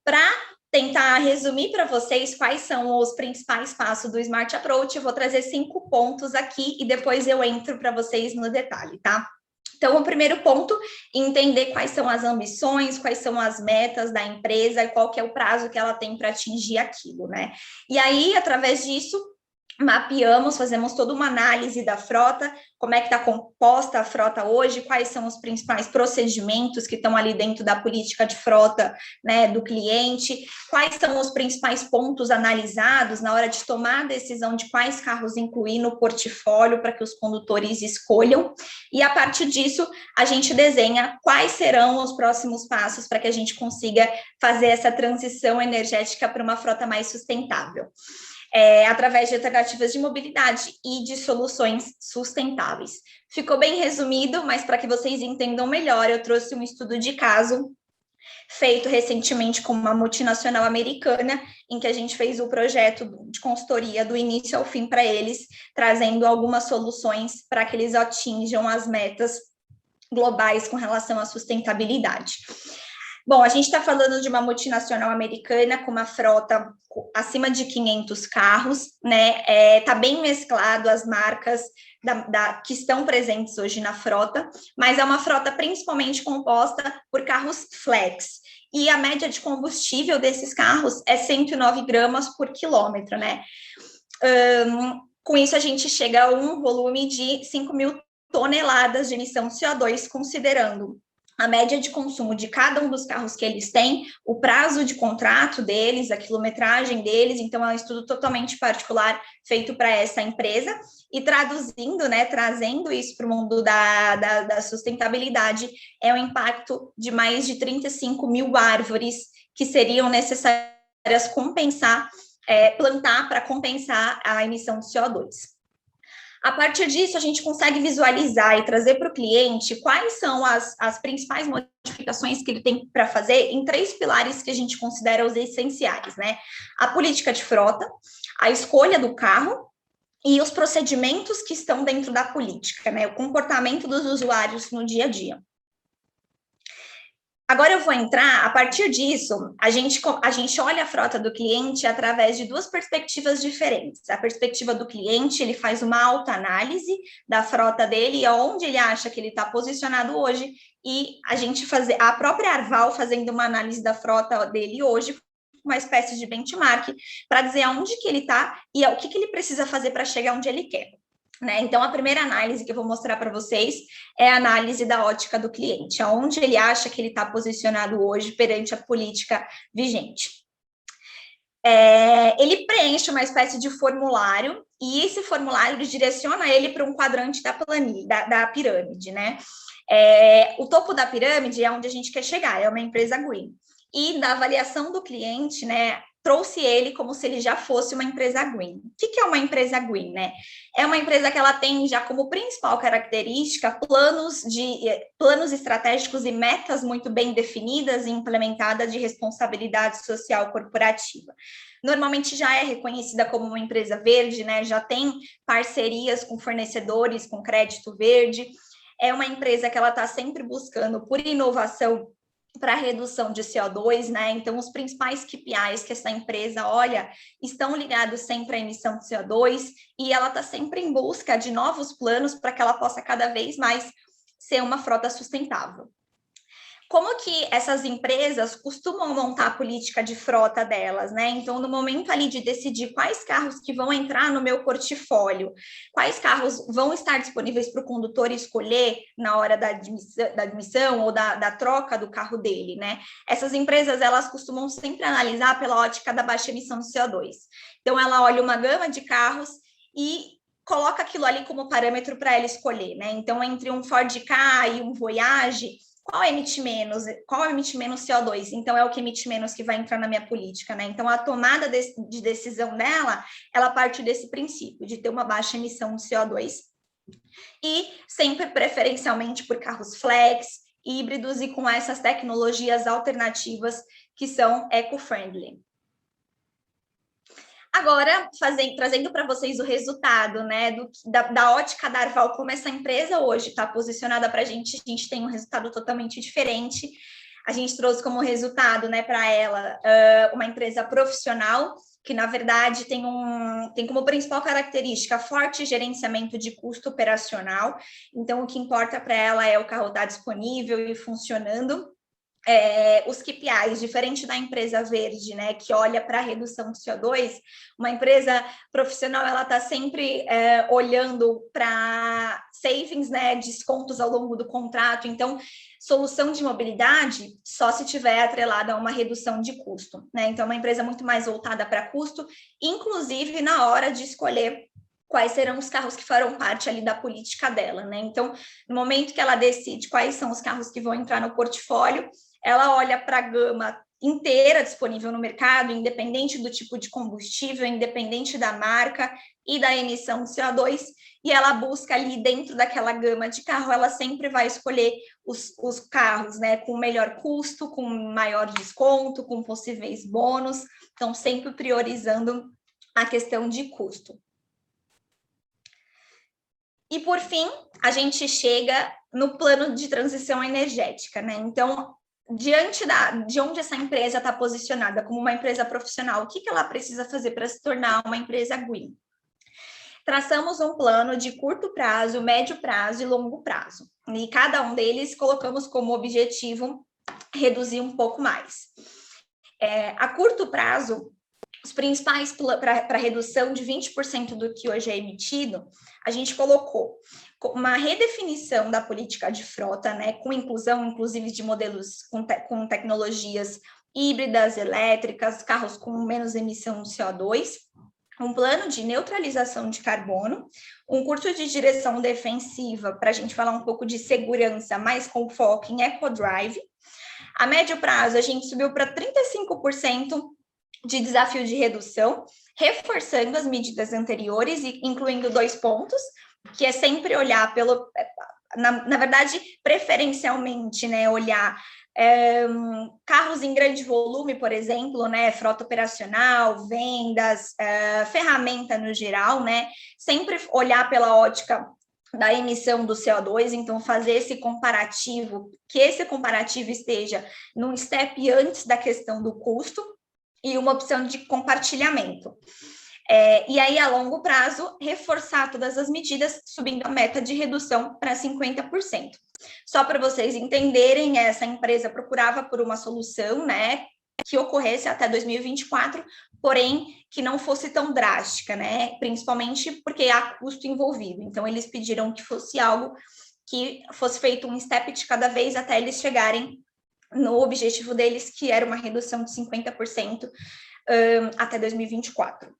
Speaker 9: Para tentar resumir para vocês quais são os principais passos do Smart Approach, eu vou trazer 5 pontos aqui e depois eu entro para vocês no detalhe, tá? Então, o primeiro ponto, entender quais são as ambições, quais são as metas da empresa e qual que é o prazo que ela tem para atingir aquilo, né? E aí, através disso, mapeamos, fazemos toda uma análise da frota, como é que está composta a frota hoje, quais são os principais procedimentos que estão ali dentro da política de frota, né, do cliente, quais são os principais pontos analisados na hora de tomar a decisão de quais carros incluir no portfólio para que os condutores escolham, e a partir disso a gente desenha quais serão os próximos passos para que a gente consiga fazer essa transição energética para uma frota mais sustentável. Através de alternativas de mobilidade e de soluções sustentáveis. Ficou bem resumido, mas para que vocês entendam melhor, eu trouxe um estudo de caso feito recentemente com uma multinacional americana, em que a gente fez o projeto de consultoria do início ao fim para eles, trazendo algumas soluções para que eles atinjam as metas globais com relação à sustentabilidade. Bom, a gente está falando de uma multinacional americana com uma frota acima de 500 carros, né? Tá bem mesclado as marcas que estão presentes hoje na frota, mas é uma frota principalmente composta por carros flex. E a média de combustível desses carros é 109 gramas por quilômetro, né? Com isso, a gente chega a um volume de 5.000 toneladas de emissão de CO2, considerando a média de consumo de cada um dos carros que eles têm, o prazo de contrato deles, a quilometragem deles, então é um estudo totalmente particular feito para essa empresa, e traduzindo, né, trazendo isso para o mundo da sustentabilidade, é um impacto de mais de 35.000 árvores que seriam necessárias plantar para compensar a emissão de CO2. A partir disso, a gente consegue visualizar e trazer para o cliente quais são as principais modificações que ele tem para fazer em 3 pilares que a gente considera os essenciais, né? A política de frota, a escolha do carro e os procedimentos que estão dentro da política, né? O comportamento dos usuários no dia a dia. Agora eu vou entrar, a partir disso, a gente olha a frota do cliente através de 2 perspectivas diferentes. A perspectiva do cliente, ele faz uma autoanálise da frota dele e onde ele acha que ele está posicionado hoje, e a própria Arval fazendo uma análise da frota dele hoje, uma espécie de benchmark, para dizer aonde que ele está e o que ele precisa fazer para chegar onde ele quer. Né? Então, a primeira análise que eu vou mostrar para vocês é a análise da ótica do cliente, aonde ele acha que ele está posicionado hoje perante a política vigente. Ele preenche uma espécie de formulário, e esse formulário direciona ele para um quadrante da pirâmide, né? O topo da pirâmide é onde a gente quer chegar, é uma empresa green. E da avaliação do cliente, né, trouxe ele como se ele já fosse uma empresa green. O que é uma empresa green, né? É uma empresa que ela tem já como principal característica planos estratégicos e metas muito bem definidas e implementadas de responsabilidade social corporativa. Normalmente já é reconhecida como uma empresa verde, né? Já tem parcerias com fornecedores com crédito verde. É uma empresa que ela está sempre buscando por inovação para redução de CO2, né? Então, os principais KPIs que essa empresa olha estão ligados sempre à emissão de CO2, e ela está sempre em busca de novos planos para que ela possa cada vez mais ser uma frota sustentável. Como que essas empresas costumam montar a política de frota delas, né? Então, no momento ali de decidir quais carros que vão entrar no meu portfólio, quais carros vão estar disponíveis para o condutor escolher na hora da admissão ou da troca do carro dele, né? Essas empresas, elas costumam sempre analisar pela ótica da baixa emissão de CO2. Então, ela olha uma gama de carros e coloca aquilo ali como parâmetro para ela escolher, né? Então, entre um Ford Ka e um Voyage, qual emite menos CO2? Então, é o que emite menos que vai entrar na minha política, né? Então, a tomada de decisão dela, ela parte desse princípio, de ter uma baixa emissão de CO2 e sempre preferencialmente por carros flex, híbridos e com essas tecnologias alternativas que são eco-friendly. Agora, trazendo para vocês o resultado, né, da ótica da Arval, como essa empresa hoje está posicionada para a gente tem um resultado totalmente diferente. A gente trouxe como resultado, né, para ela uma empresa profissional, que na verdade tem como principal característica forte gerenciamento de custo operacional. Então, o que importa para ela é o carro estar disponível e funcionando. Os KPIs, diferente da empresa verde, né, que olha para a redução de CO2, uma empresa profissional, ela está sempre olhando para savings, né, descontos ao longo do contrato. Então, solução de mobilidade só se tiver atrelada a uma redução de custo, né? Então, é uma empresa muito mais voltada para custo, inclusive na hora de escolher quais serão os carros que farão parte ali da política dela, né? Então, no momento que ela decide quais são os carros que vão entrar no portfólio, ela olha para a gama inteira disponível no mercado, independente do tipo de combustível, independente da marca e da emissão de CO2, e ela busca ali dentro daquela gama de carro, ela sempre vai escolher os carros, né, com melhor custo, com maior desconto, com possíveis bônus, então sempre priorizando a questão de custo. E, por fim, a gente chega no plano de transição energética, né? Então, diante de onde essa empresa está posicionada como uma empresa profissional, o que ela precisa fazer para se tornar uma empresa green? Traçamos um plano de curto prazo, médio prazo e longo prazo. E cada um deles colocamos como objetivo reduzir um pouco mais. A curto prazo, os principais para redução de 20% do que hoje é emitido, a gente colocou uma redefinição da política de frota, né, com inclusão, inclusive, de modelos com tecnologias híbridas, elétricas, carros com menos emissão de CO2, um plano de neutralização de carbono, um curso de direção defensiva, para a gente falar um pouco de segurança, mas com foco em EcoDrive. A médio prazo, a gente subiu para 35% de desafio de redução, reforçando as medidas anteriores e incluindo 2 pontos, que é sempre olhar na verdade, preferencialmente, né, olhar carros em grande volume, por exemplo, né, frota operacional, vendas, ferramenta no geral, né, sempre olhar pela ótica da emissão do CO2, então fazer esse comparativo, que esse comparativo esteja num step antes da questão do custo, e uma opção de compartilhamento. E aí, a longo prazo, reforçar todas as medidas, subindo a meta de redução para 50%. Só para vocês entenderem, essa empresa procurava por uma solução, né, que ocorresse até 2024, porém, que não fosse tão drástica, né, principalmente porque há custo envolvido. Então, eles pediram que fosse algo que fosse feito um step de cada vez até eles chegarem no objetivo deles, que era uma redução de 50% até 2024.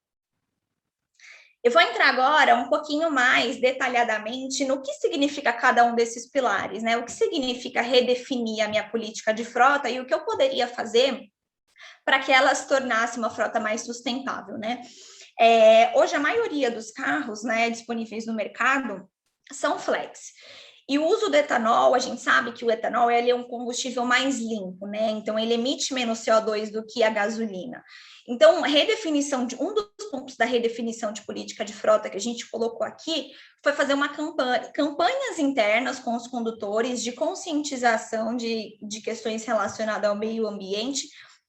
Speaker 9: Eu vou entrar agora um pouquinho mais detalhadamente no que significa cada um desses pilares, né? O que significa redefinir a minha política de frota e o que eu poderia fazer para que ela se tornasse uma frota mais sustentável, né? Hoje, a maioria dos carros, né, disponíveis no mercado são flex. E o uso do etanol, a gente sabe que o etanol ele é um combustível mais limpo, né? Então, ele emite menos CO2 do que a gasolina. Então, um dos pontos da redefinição de política de frota que a gente colocou aqui foi fazer uma campanhas internas com os condutores de conscientização de questões relacionadas ao meio ambiente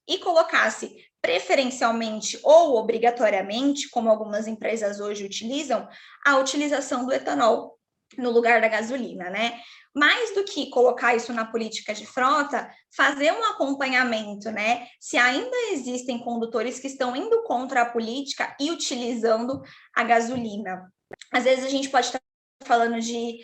Speaker 9: e colocasse preferencialmente ou obrigatoriamente, como algumas empresas hoje utilizam, a utilização do etanol no lugar da gasolina, né? mais do que colocar isso na política de frota, fazer um acompanhamento, né? Se ainda existem condutores que estão indo contra a política e utilizando a gasolina. Às vezes a gente pode estar falando de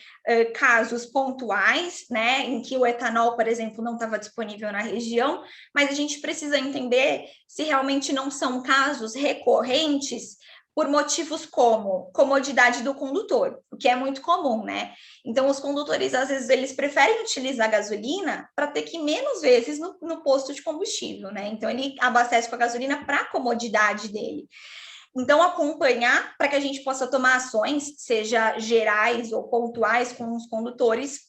Speaker 9: casos pontuais, né, em que o etanol, por exemplo, não estava disponível na região, mas a gente precisa entender se realmente não são casos recorrentes por motivos como comodidade do condutor, o que é muito comum, né? Então, os condutores, às vezes, eles preferem utilizar gasolina para ter que ir menos vezes no posto de combustível, né? Então, ele abastece com a gasolina para a comodidade dele. Então, acompanhar para que a gente possa tomar ações, seja gerais ou pontuais, com os condutores,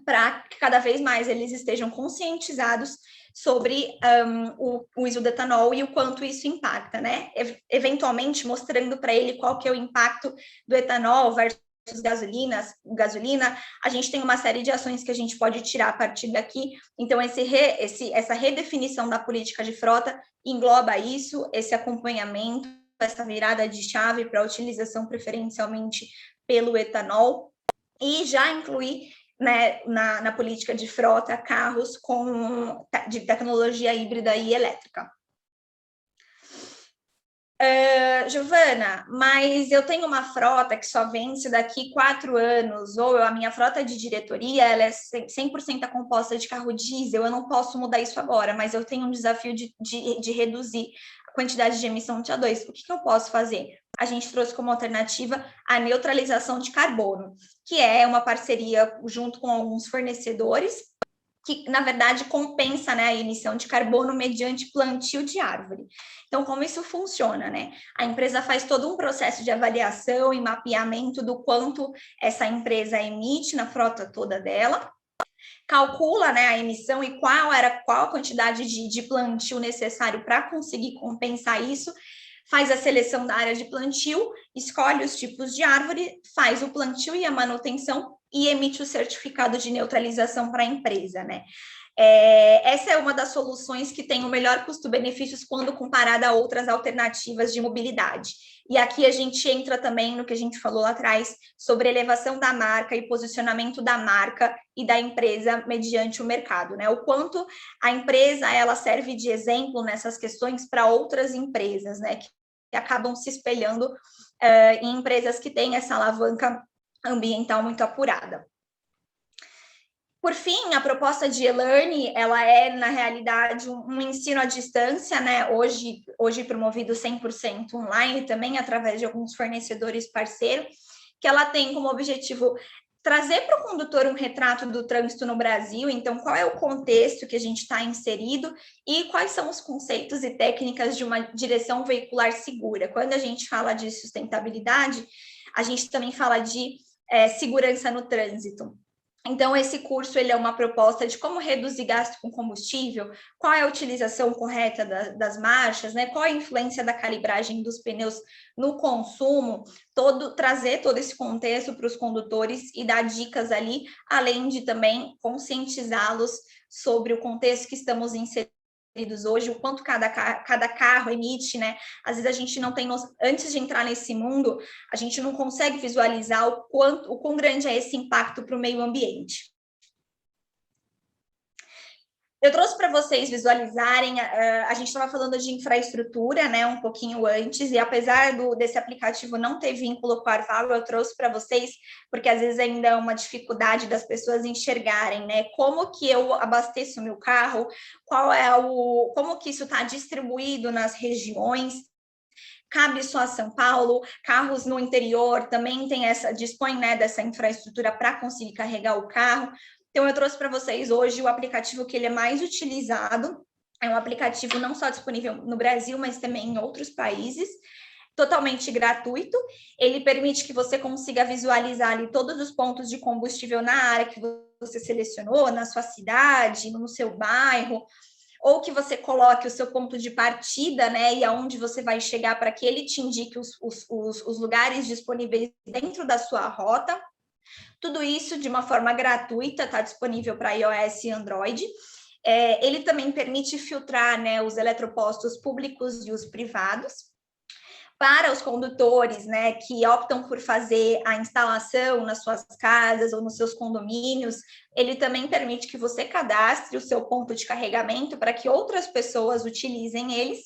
Speaker 9: para que cada vez mais eles estejam conscientizados sobre o uso do etanol e o quanto isso impacta, né? Eventualmente mostrando para ele qual que é o impacto do etanol versus gasolina, a gente tem uma série de ações que a gente pode tirar a partir daqui. Então, essa redefinição da política de frota engloba isso, esse acompanhamento, essa virada de chave para a utilização preferencialmente pelo etanol, e já incluir, né, na política de frota, carros de tecnologia híbrida e elétrica. Giovana, mas eu tenho uma frota que só vence daqui 4 anos, ou a minha frota de diretoria ela é 100% composta de carro diesel, eu não posso mudar isso agora, mas eu tenho um desafio de reduzir a quantidade de emissão de CO2. O que eu posso fazer? A gente trouxe como alternativa a neutralização de carbono, que é uma parceria junto com alguns fornecedores, que, na verdade, compensa, né, a emissão de carbono mediante plantio de árvore. Então, como isso funciona, né? A empresa faz todo um processo de avaliação e mapeamento do quanto essa empresa emite na frota toda dela, calcula, né, a emissão e qual a quantidade de plantio necessário para conseguir compensar isso, faz a seleção da área de plantio, escolhe os tipos de árvore, faz o plantio e a manutenção e emite o certificado de neutralização para a empresa, né? Essa é uma das soluções que tem o melhor custo-benefício quando comparada a outras alternativas de mobilidade. E aqui a gente entra também no que a gente falou lá atrás sobre elevação da marca e posicionamento da marca e da empresa mediante o mercado, né? O quanto a empresa ela serve de exemplo nessas questões para outras empresas, né? Que acabam se espelhando em empresas que têm essa alavanca ambiental muito apurada. Por fim, a proposta de e-learning, ela é, na realidade, um ensino à distância, né? Hoje promovido 100% online, também através de alguns fornecedores parceiros, que ela tem como objetivo trazer para o condutor um retrato do trânsito no Brasil, então qual é o contexto que a gente está inserido e quais são os conceitos e técnicas de uma direção veicular segura. Quando a gente fala de sustentabilidade, a gente também fala de segurança no trânsito. Então, esse curso ele é uma proposta de como reduzir gasto com combustível, qual é a utilização correta das marchas, né? Qual a influência da calibragem dos pneus no consumo, trazer todo esse contexto para os condutores e dar dicas ali, além de também conscientizá-los sobre o contexto que estamos inseridos hoje, o quanto cada carro emite, né? Às vezes a gente não tem noção, antes de entrar nesse mundo, a gente não consegue visualizar o quão grande é esse impacto para o meio ambiente. Eu trouxe para vocês visualizarem, a gente estava falando de infraestrutura, né, um pouquinho antes, e apesar desse aplicativo não ter vínculo com a Arval, eu trouxe para vocês, porque às vezes ainda é uma dificuldade das pessoas enxergarem, né, como que eu abasteço o meu carro, como que isso está distribuído nas regiões. Cabe só a São Paulo, carros no interior também dispõem, né, dessa infraestrutura para conseguir carregar o carro. Então, eu trouxe para vocês hoje o aplicativo que ele é mais utilizado. É um aplicativo não só disponível no Brasil, mas também em outros países, totalmente gratuito. Ele permite que você consiga visualizar ali todos os pontos de combustível na área que você selecionou, na sua cidade, no seu bairro, ou que você coloque o seu ponto de partida, né, e aonde você vai chegar para que ele te indique os lugares disponíveis dentro da sua rota. Tudo isso de uma forma gratuita, está disponível para iOS e Android. Ele também permite filtrar, né, os eletropostos públicos e os privados. para os condutores, né, que optam por fazer a instalação nas suas casas ou nos seus condomínios, ele também permite que você cadastre o seu ponto de carregamento para que outras pessoas utilizem ele,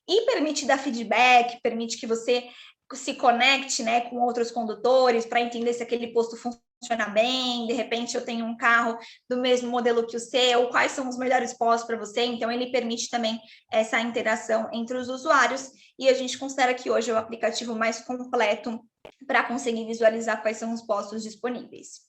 Speaker 9: e permite dar feedback, permite que você se conecte, né, com outros condutores para entender se aquele posto funciona bem, de repente eu tenho um carro do mesmo modelo que o seu, quais são os melhores postos para você, então ele permite também essa interação entre os usuários, e a gente considera que hoje é o aplicativo mais completo para conseguir visualizar quais são os postos disponíveis.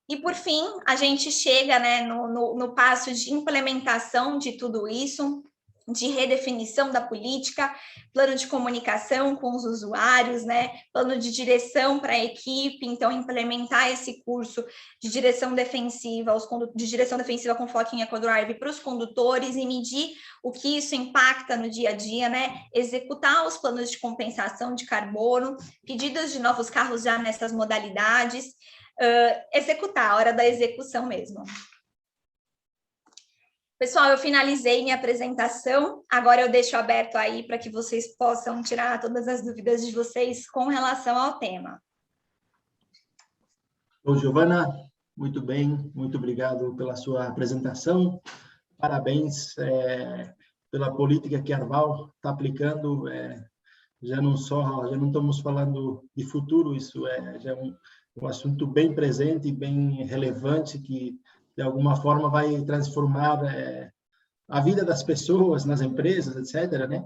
Speaker 9: E, por fim, a gente chega, né, no passo de implementação de tudo isso, de redefinição da política, plano de comunicação com os usuários, né, plano de direção para a equipe, então implementar esse curso de direção defensiva, com foco em EcoDrive para os condutores e medir o que isso impacta no dia a dia, né, executar os planos de compensação de carbono, pedidos de novos carros já nessas modalidades, executar, a hora da execução mesmo. Pessoal, eu finalizei minha apresentação, agora eu deixo aberto aí para que vocês possam tirar todas as dúvidas de vocês com relação ao tema.
Speaker 1: Bom, Giovana, muito bem, muito obrigado pela sua apresentação, parabéns pela política que a Arval está aplicando, já não estamos falando de futuro, isso já é um assunto bem presente, bem relevante, que de alguma forma vai transformar a vida das pessoas, nas empresas, etc., né?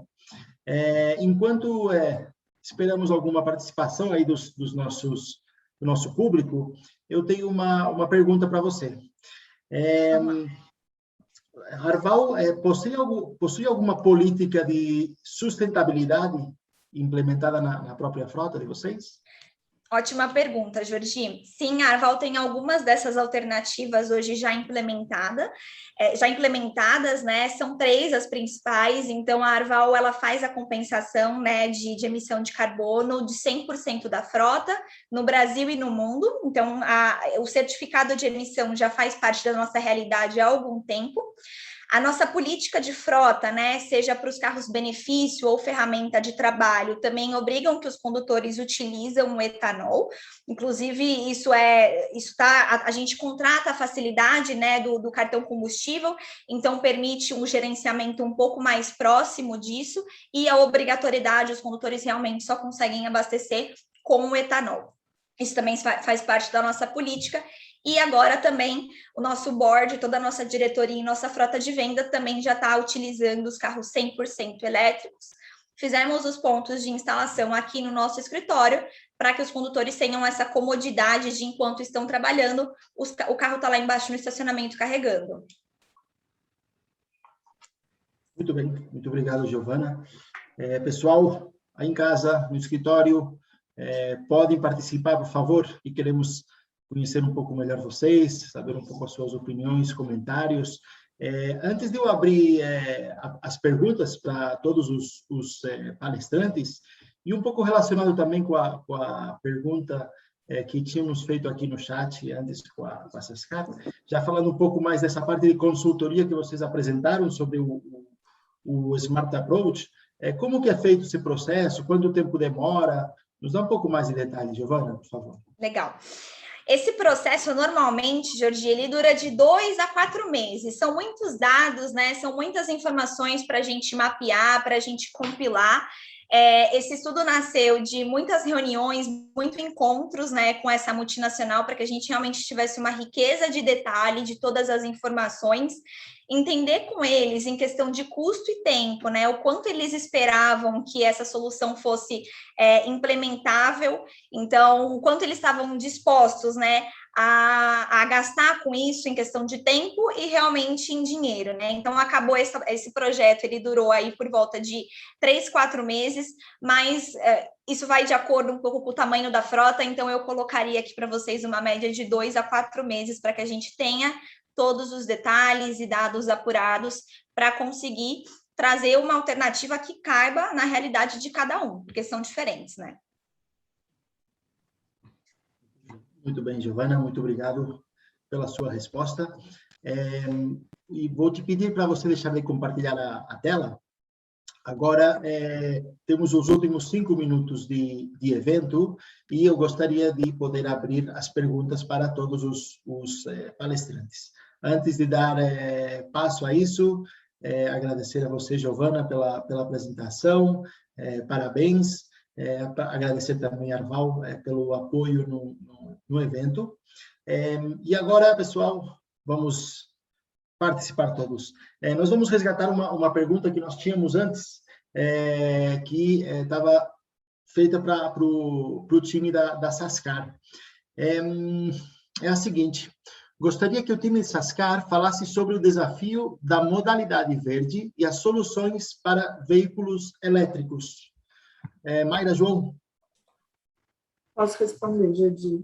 Speaker 1: Enquanto esperamos alguma participação aí do nosso público, eu tenho uma pergunta para você. A Arval possui alguma política de sustentabilidade implementada na própria frota de vocês?
Speaker 9: Ótima pergunta, Jordi. Sim, a Arval tem algumas dessas alternativas hoje já implementadas, né? São 3 as principais. Então, a Arval ela faz a compensação, né, de emissão de carbono de 100% da frota no Brasil e no mundo. Então, o certificado de emissão já faz parte da nossa realidade há algum tempo. A nossa política de frota, né, seja para os carros benefício ou ferramenta de trabalho, também obrigam que os condutores utilizam o etanol. Inclusive, a gente contrata a facilidade, né, do cartão combustível, então permite um gerenciamento um pouco mais próximo disso, e a obrigatoriedade, os condutores realmente só conseguem abastecer com o etanol. Isso também faz parte da nossa política. E agora também o nosso board, toda a nossa diretoria e nossa frota de venda também já está utilizando os carros 100% elétricos. Fizemos os pontos de instalação aqui no nosso escritório para que os condutores tenham essa comodidade de, enquanto estão trabalhando, o carro está lá embaixo no estacionamento carregando.
Speaker 1: Muito bem, muito obrigado, Giovana. Pessoal, aí em casa, no escritório, podem participar, por favor, e queremos conhecer um pouco melhor vocês, saber um pouco as suas opiniões, comentários. Antes de eu abrir as perguntas para todos os palestrantes, e um pouco relacionado também com a pergunta que tínhamos feito aqui no chat antes com a Sascar, já falando um pouco mais dessa parte de consultoria que vocês apresentaram sobre o Smart Approach, como que é feito esse processo, quanto tempo demora? Nos dá um pouco mais de detalhes, Giovana, por favor.
Speaker 9: Legal. Esse processo, normalmente, Jordi, ele dura de 2 a 4 meses. São muitos dados, né? São muitas informações para a gente mapear, para a gente compilar. Esse estudo nasceu de muitas reuniões, muitos encontros, né, com essa multinacional, para que a gente realmente tivesse uma riqueza de detalhe de todas as informações, entender com eles em questão de custo e tempo, né, o quanto eles esperavam que essa solução fosse implementável, então, o quanto eles estavam dispostos, né, a gastar com isso em questão de tempo e realmente em dinheiro, né? Então, acabou esse projeto, ele durou aí por volta de 3, 4 meses, mas isso vai de acordo um pouco com o tamanho da frota, então eu colocaria aqui para vocês uma média de 2 a 4 meses para que a gente tenha todos os detalhes e dados apurados para conseguir trazer uma alternativa que caiba na realidade de cada um, porque são diferentes, né?
Speaker 1: Muito bem, Giovana, muito obrigado pela sua resposta. E vou te pedir para você deixar de compartilhar a tela, Agora, temos os últimos 5 minutos de evento e eu gostaria de poder abrir as perguntas para todos os palestrantes. Antes de dar passo a isso, agradecer a você, Giovana, pela apresentação, parabéns, agradecer também a Arval pelo apoio no evento. E agora, pessoal, vamos participar todos. Nós vamos resgatar uma pergunta que nós tínhamos antes, que estava feita para o time da Sascar. É a seguinte: gostaria que o time de Sascar falasse sobre o desafio da modalidade verde e as soluções para veículos elétricos. Mayra, João?
Speaker 3: Posso responder, Jordi?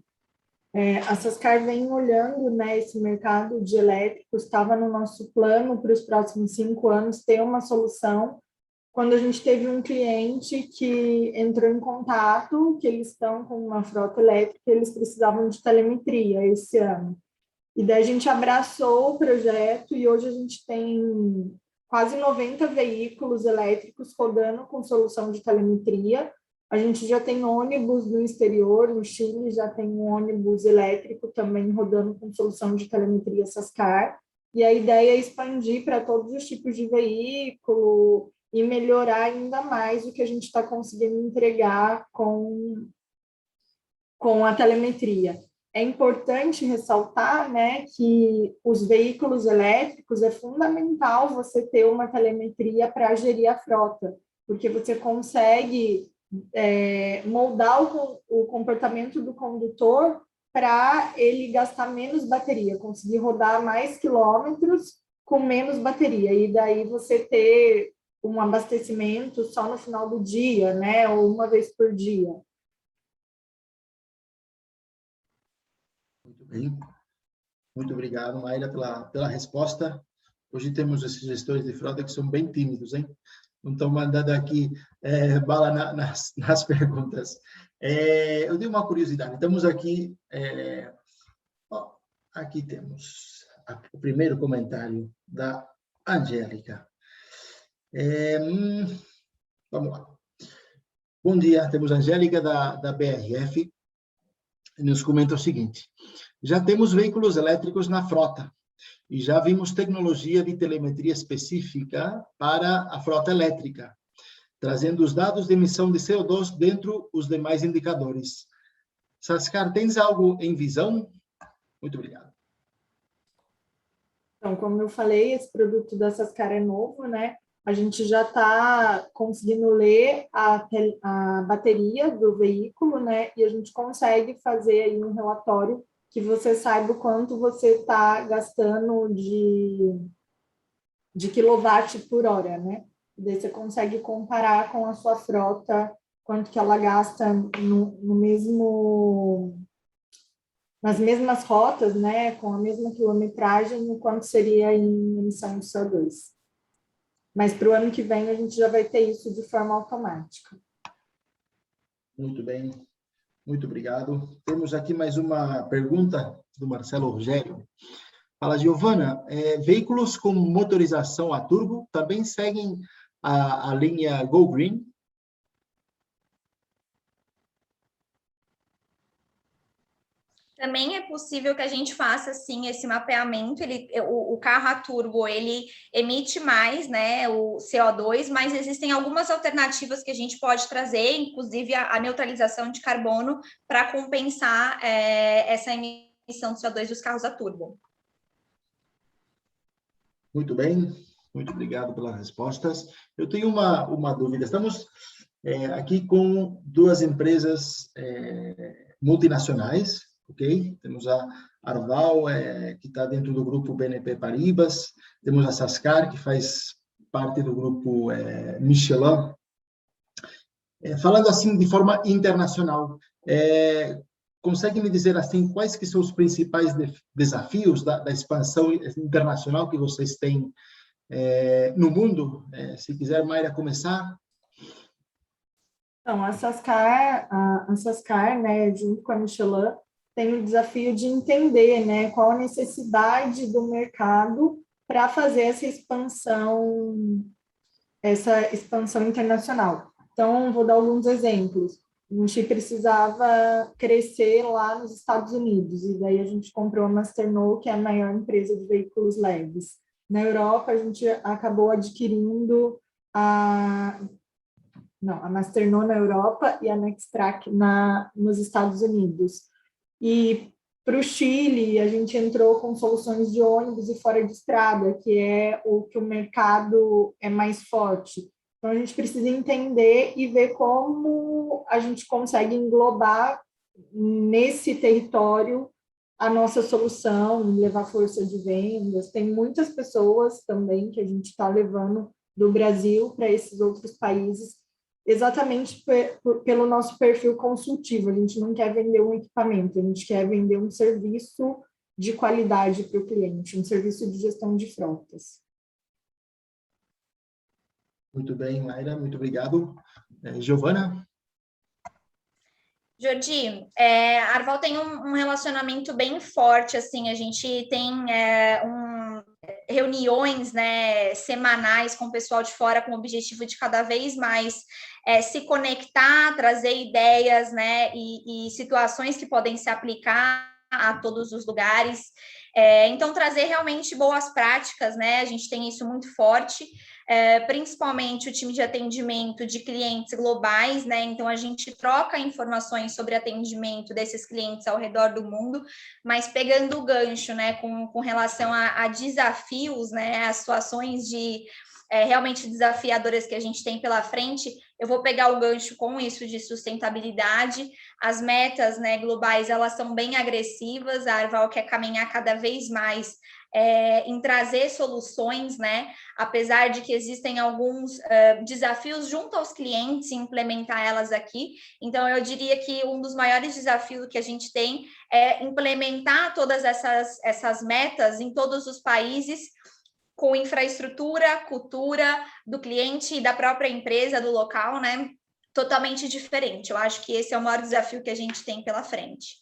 Speaker 3: A Sascar vem olhando, né, esse mercado de elétricos, estava no nosso plano para os próximos 5 anos ter uma solução. Quando a gente teve um cliente que entrou em contato, que eles estão com uma frota elétrica, eles precisavam de telemetria esse ano. E daí a gente abraçou o projeto e hoje a gente tem quase 90 veículos elétricos rodando com solução de telemetria. A gente já tem ônibus no exterior, no Chile, já tem um ônibus elétrico também rodando com solução de telemetria Sascar. E a ideia é expandir para todos os tipos de veículo e melhorar ainda mais o que a gente está conseguindo entregar com a telemetria. É importante ressaltar, né, que os veículos elétricos é fundamental você ter uma telemetria para gerir a frota, porque você consegue moldar o comportamento do condutor para ele gastar menos bateria, conseguir rodar mais quilômetros com menos bateria, e daí você ter um abastecimento só no final do dia, né, ou uma vez por dia.
Speaker 1: Muito bem. Muito obrigado, Mayra, pela resposta. Hoje temos esses gestores de frota que são bem tímidos, hein? Não estão mandando aqui bala nas perguntas. Eu tenho uma curiosidade. Estamos aqui... aqui temos o primeiro comentário da Angélica. Vamos lá. Bom dia, temos a Angélica da BRF. Nos comenta o seguinte: já temos veículos elétricos na frota e já vimos tecnologia de telemetria específica para a frota elétrica, trazendo os dados de emissão de CO2 dentro os demais indicadores. Sascar, tens algo em visão? Muito obrigado.
Speaker 3: Então, como eu falei, esse produto da Sascar é novo, né? A gente já está conseguindo ler a bateria do veículo, né? E a gente consegue fazer aí um relatório que você saiba o quanto você está gastando de quilowatt por hora, né? E daí você consegue comparar com a sua frota, quanto que ela gasta nas mesmas rotas, né? Com a mesma quilometragem, o quanto seria em emissão de CO2. Mas para o ano que vem a gente já vai ter isso de forma automática.
Speaker 1: Muito bem, muito obrigado. Temos aqui mais uma pergunta do Marcelo Rogério. Fala, Giovana, veículos com motorização a turbo também seguem a linha Go Green?
Speaker 9: Também é possível que a gente faça, sim, esse mapeamento. O carro a turbo, ele emite mais, né, o CO2, mas existem algumas alternativas que a gente pode trazer, inclusive a neutralização de carbono, para compensar essa emissão de CO2 dos carros a turbo.
Speaker 1: Muito bem, muito obrigado pelas respostas. Eu tenho uma dúvida. Estamos aqui com duas empresas multinacionais, ok? Temos a Arval, que está dentro do grupo BNP Paribas, temos a Sascar, que faz parte do grupo Michelin. Falando assim de forma internacional, consegue me dizer assim quais que são os principais desafios da expansão internacional que vocês têm no mundo? Se quiser, Mayra, começar.
Speaker 3: Então, a Sascar, né, junto com a Michelin, tem o desafio de entender, né, qual a necessidade do mercado para fazer essa expansão essa expansão internacional. Então, vou dar alguns exemplos. A gente precisava crescer lá nos Estados Unidos, e daí a gente comprou a Masternaut, que é a maior empresa de veículos leves. Na Europa, a gente acabou adquirindo a Masternaut na Europa e a Nextrac nos Estados Unidos. E para o Chile, a gente entrou com soluções de ônibus e fora de estrada, que é o que o mercado é mais forte. Então, a gente precisa entender e ver como a gente consegue englobar nesse território a nossa solução, levar força de vendas. Tem muitas pessoas também que a gente está levando do Brasil para esses outros países, exatamente pelo nosso perfil consultivo. A gente não quer vender um equipamento, a gente quer vender um serviço de qualidade para o cliente, um serviço de gestão de frotas.
Speaker 1: Muito bem, Mayra, muito obrigado. Giovana?
Speaker 9: Jordi, a Arval tem um relacionamento bem forte, assim, a gente tem reuniões, né, semanais com o pessoal de fora, com o objetivo de cada vez mais se conectar, trazer ideias, né, e situações que podem se aplicar a todos os lugares. Então, trazer realmente boas práticas, né, a gente tem isso muito forte, principalmente o time de atendimento de clientes globais, né, então a gente troca informações sobre atendimento desses clientes ao redor do mundo, mas pegando o gancho, né, com relação a desafios, né, a situações de realmente desafiadoras que a gente tem pela frente, eu vou pegar o gancho com isso de sustentabilidade. As metas, né, globais, elas são bem agressivas, a Arval quer caminhar cada vez mais em trazer soluções, né, apesar de que existem alguns desafios junto aos clientes, implementar elas aqui. Então, eu diria que um dos maiores desafios que a gente tem é implementar todas essas metas em todos os países, com infraestrutura, cultura do cliente e da própria empresa, do local, né, totalmente diferente. Eu acho que esse é o maior desafio que a gente tem pela frente.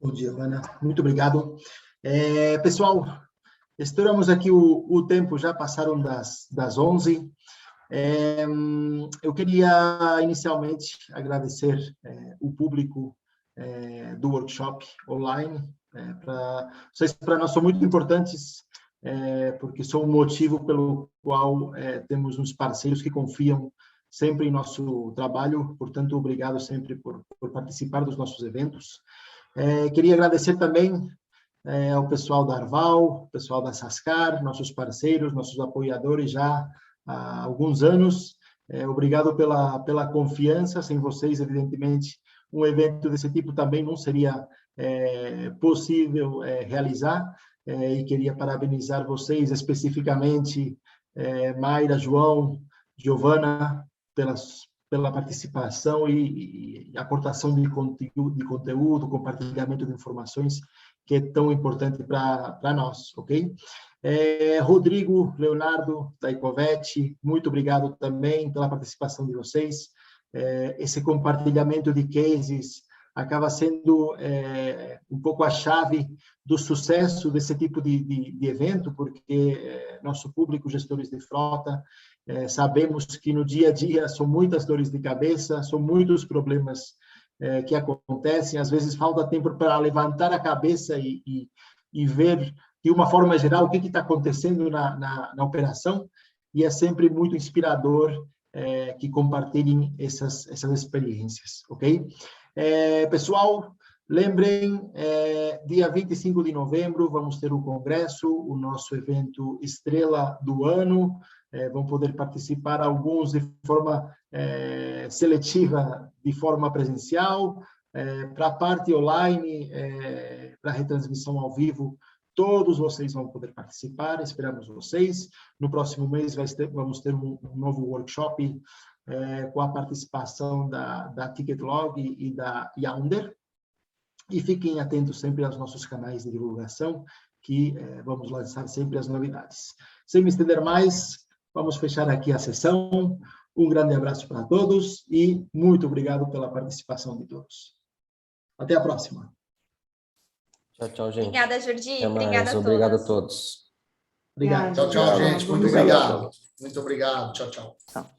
Speaker 1: Bom dia, Ana. Muito obrigado. Pessoal, estouramos aqui o tempo, já passaram das 11. Eu queria, inicialmente, agradecer o público do workshop online. Para nós são muito importantes, porque são o motivo pelo qual temos uns parceiros que confiam sempre em nosso trabalho. Portanto, obrigado sempre por participar dos nossos eventos. Queria agradecer também ao pessoal da Arval, pessoal da Sascar, nossos parceiros, nossos apoiadores já há alguns anos. Obrigado pela confiança. Sem vocês, evidentemente, um evento desse tipo também não seria possível realizar. E queria parabenizar vocês, especificamente, Mayra, João, Giovana, pela participação e aportação de conteúdo, compartilhamento de informações, que é tão importante para nós, ok? Rodrigo, Leonardo, da Ecovet, muito obrigado também pela participação de vocês. Esse compartilhamento de cases acaba sendo um pouco a chave do sucesso desse tipo de evento, porque nosso público, gestores de frota, sabemos que no dia a dia são muitas dores de cabeça, são muitos problemas que acontecem, às vezes falta tempo para levantar a cabeça e ver, de uma forma geral, o que está acontecendo na operação, e é sempre muito inspirador que compartilhem essas experiências, ok? Pessoal, lembrem, dia 25 de novembro vamos ter o congresso, o nosso evento estrela do ano. Vão poder participar alguns de forma seletiva, de forma presencial, para a parte online, para a retransmissão ao vivo, todos vocês vão poder participar, esperamos vocês. No próximo mês vamos ter um novo workshop com a participação da Ticketlog e da Yonder. E fiquem atentos sempre aos nossos canais de divulgação, que vamos lançar sempre as novidades. Sem me estender mais, vamos fechar aqui a sessão. Um grande abraço para todos e muito obrigado pela participação de todos. Até a próxima.
Speaker 8: Tchau, tchau, gente.
Speaker 9: Obrigada, Jordi.
Speaker 8: Obrigada a todos.
Speaker 9: Obrigada a todos.
Speaker 1: Obrigado.
Speaker 6: Tchau, tchau, gente. Muito obrigado. Muito obrigado. Tchau, tchau.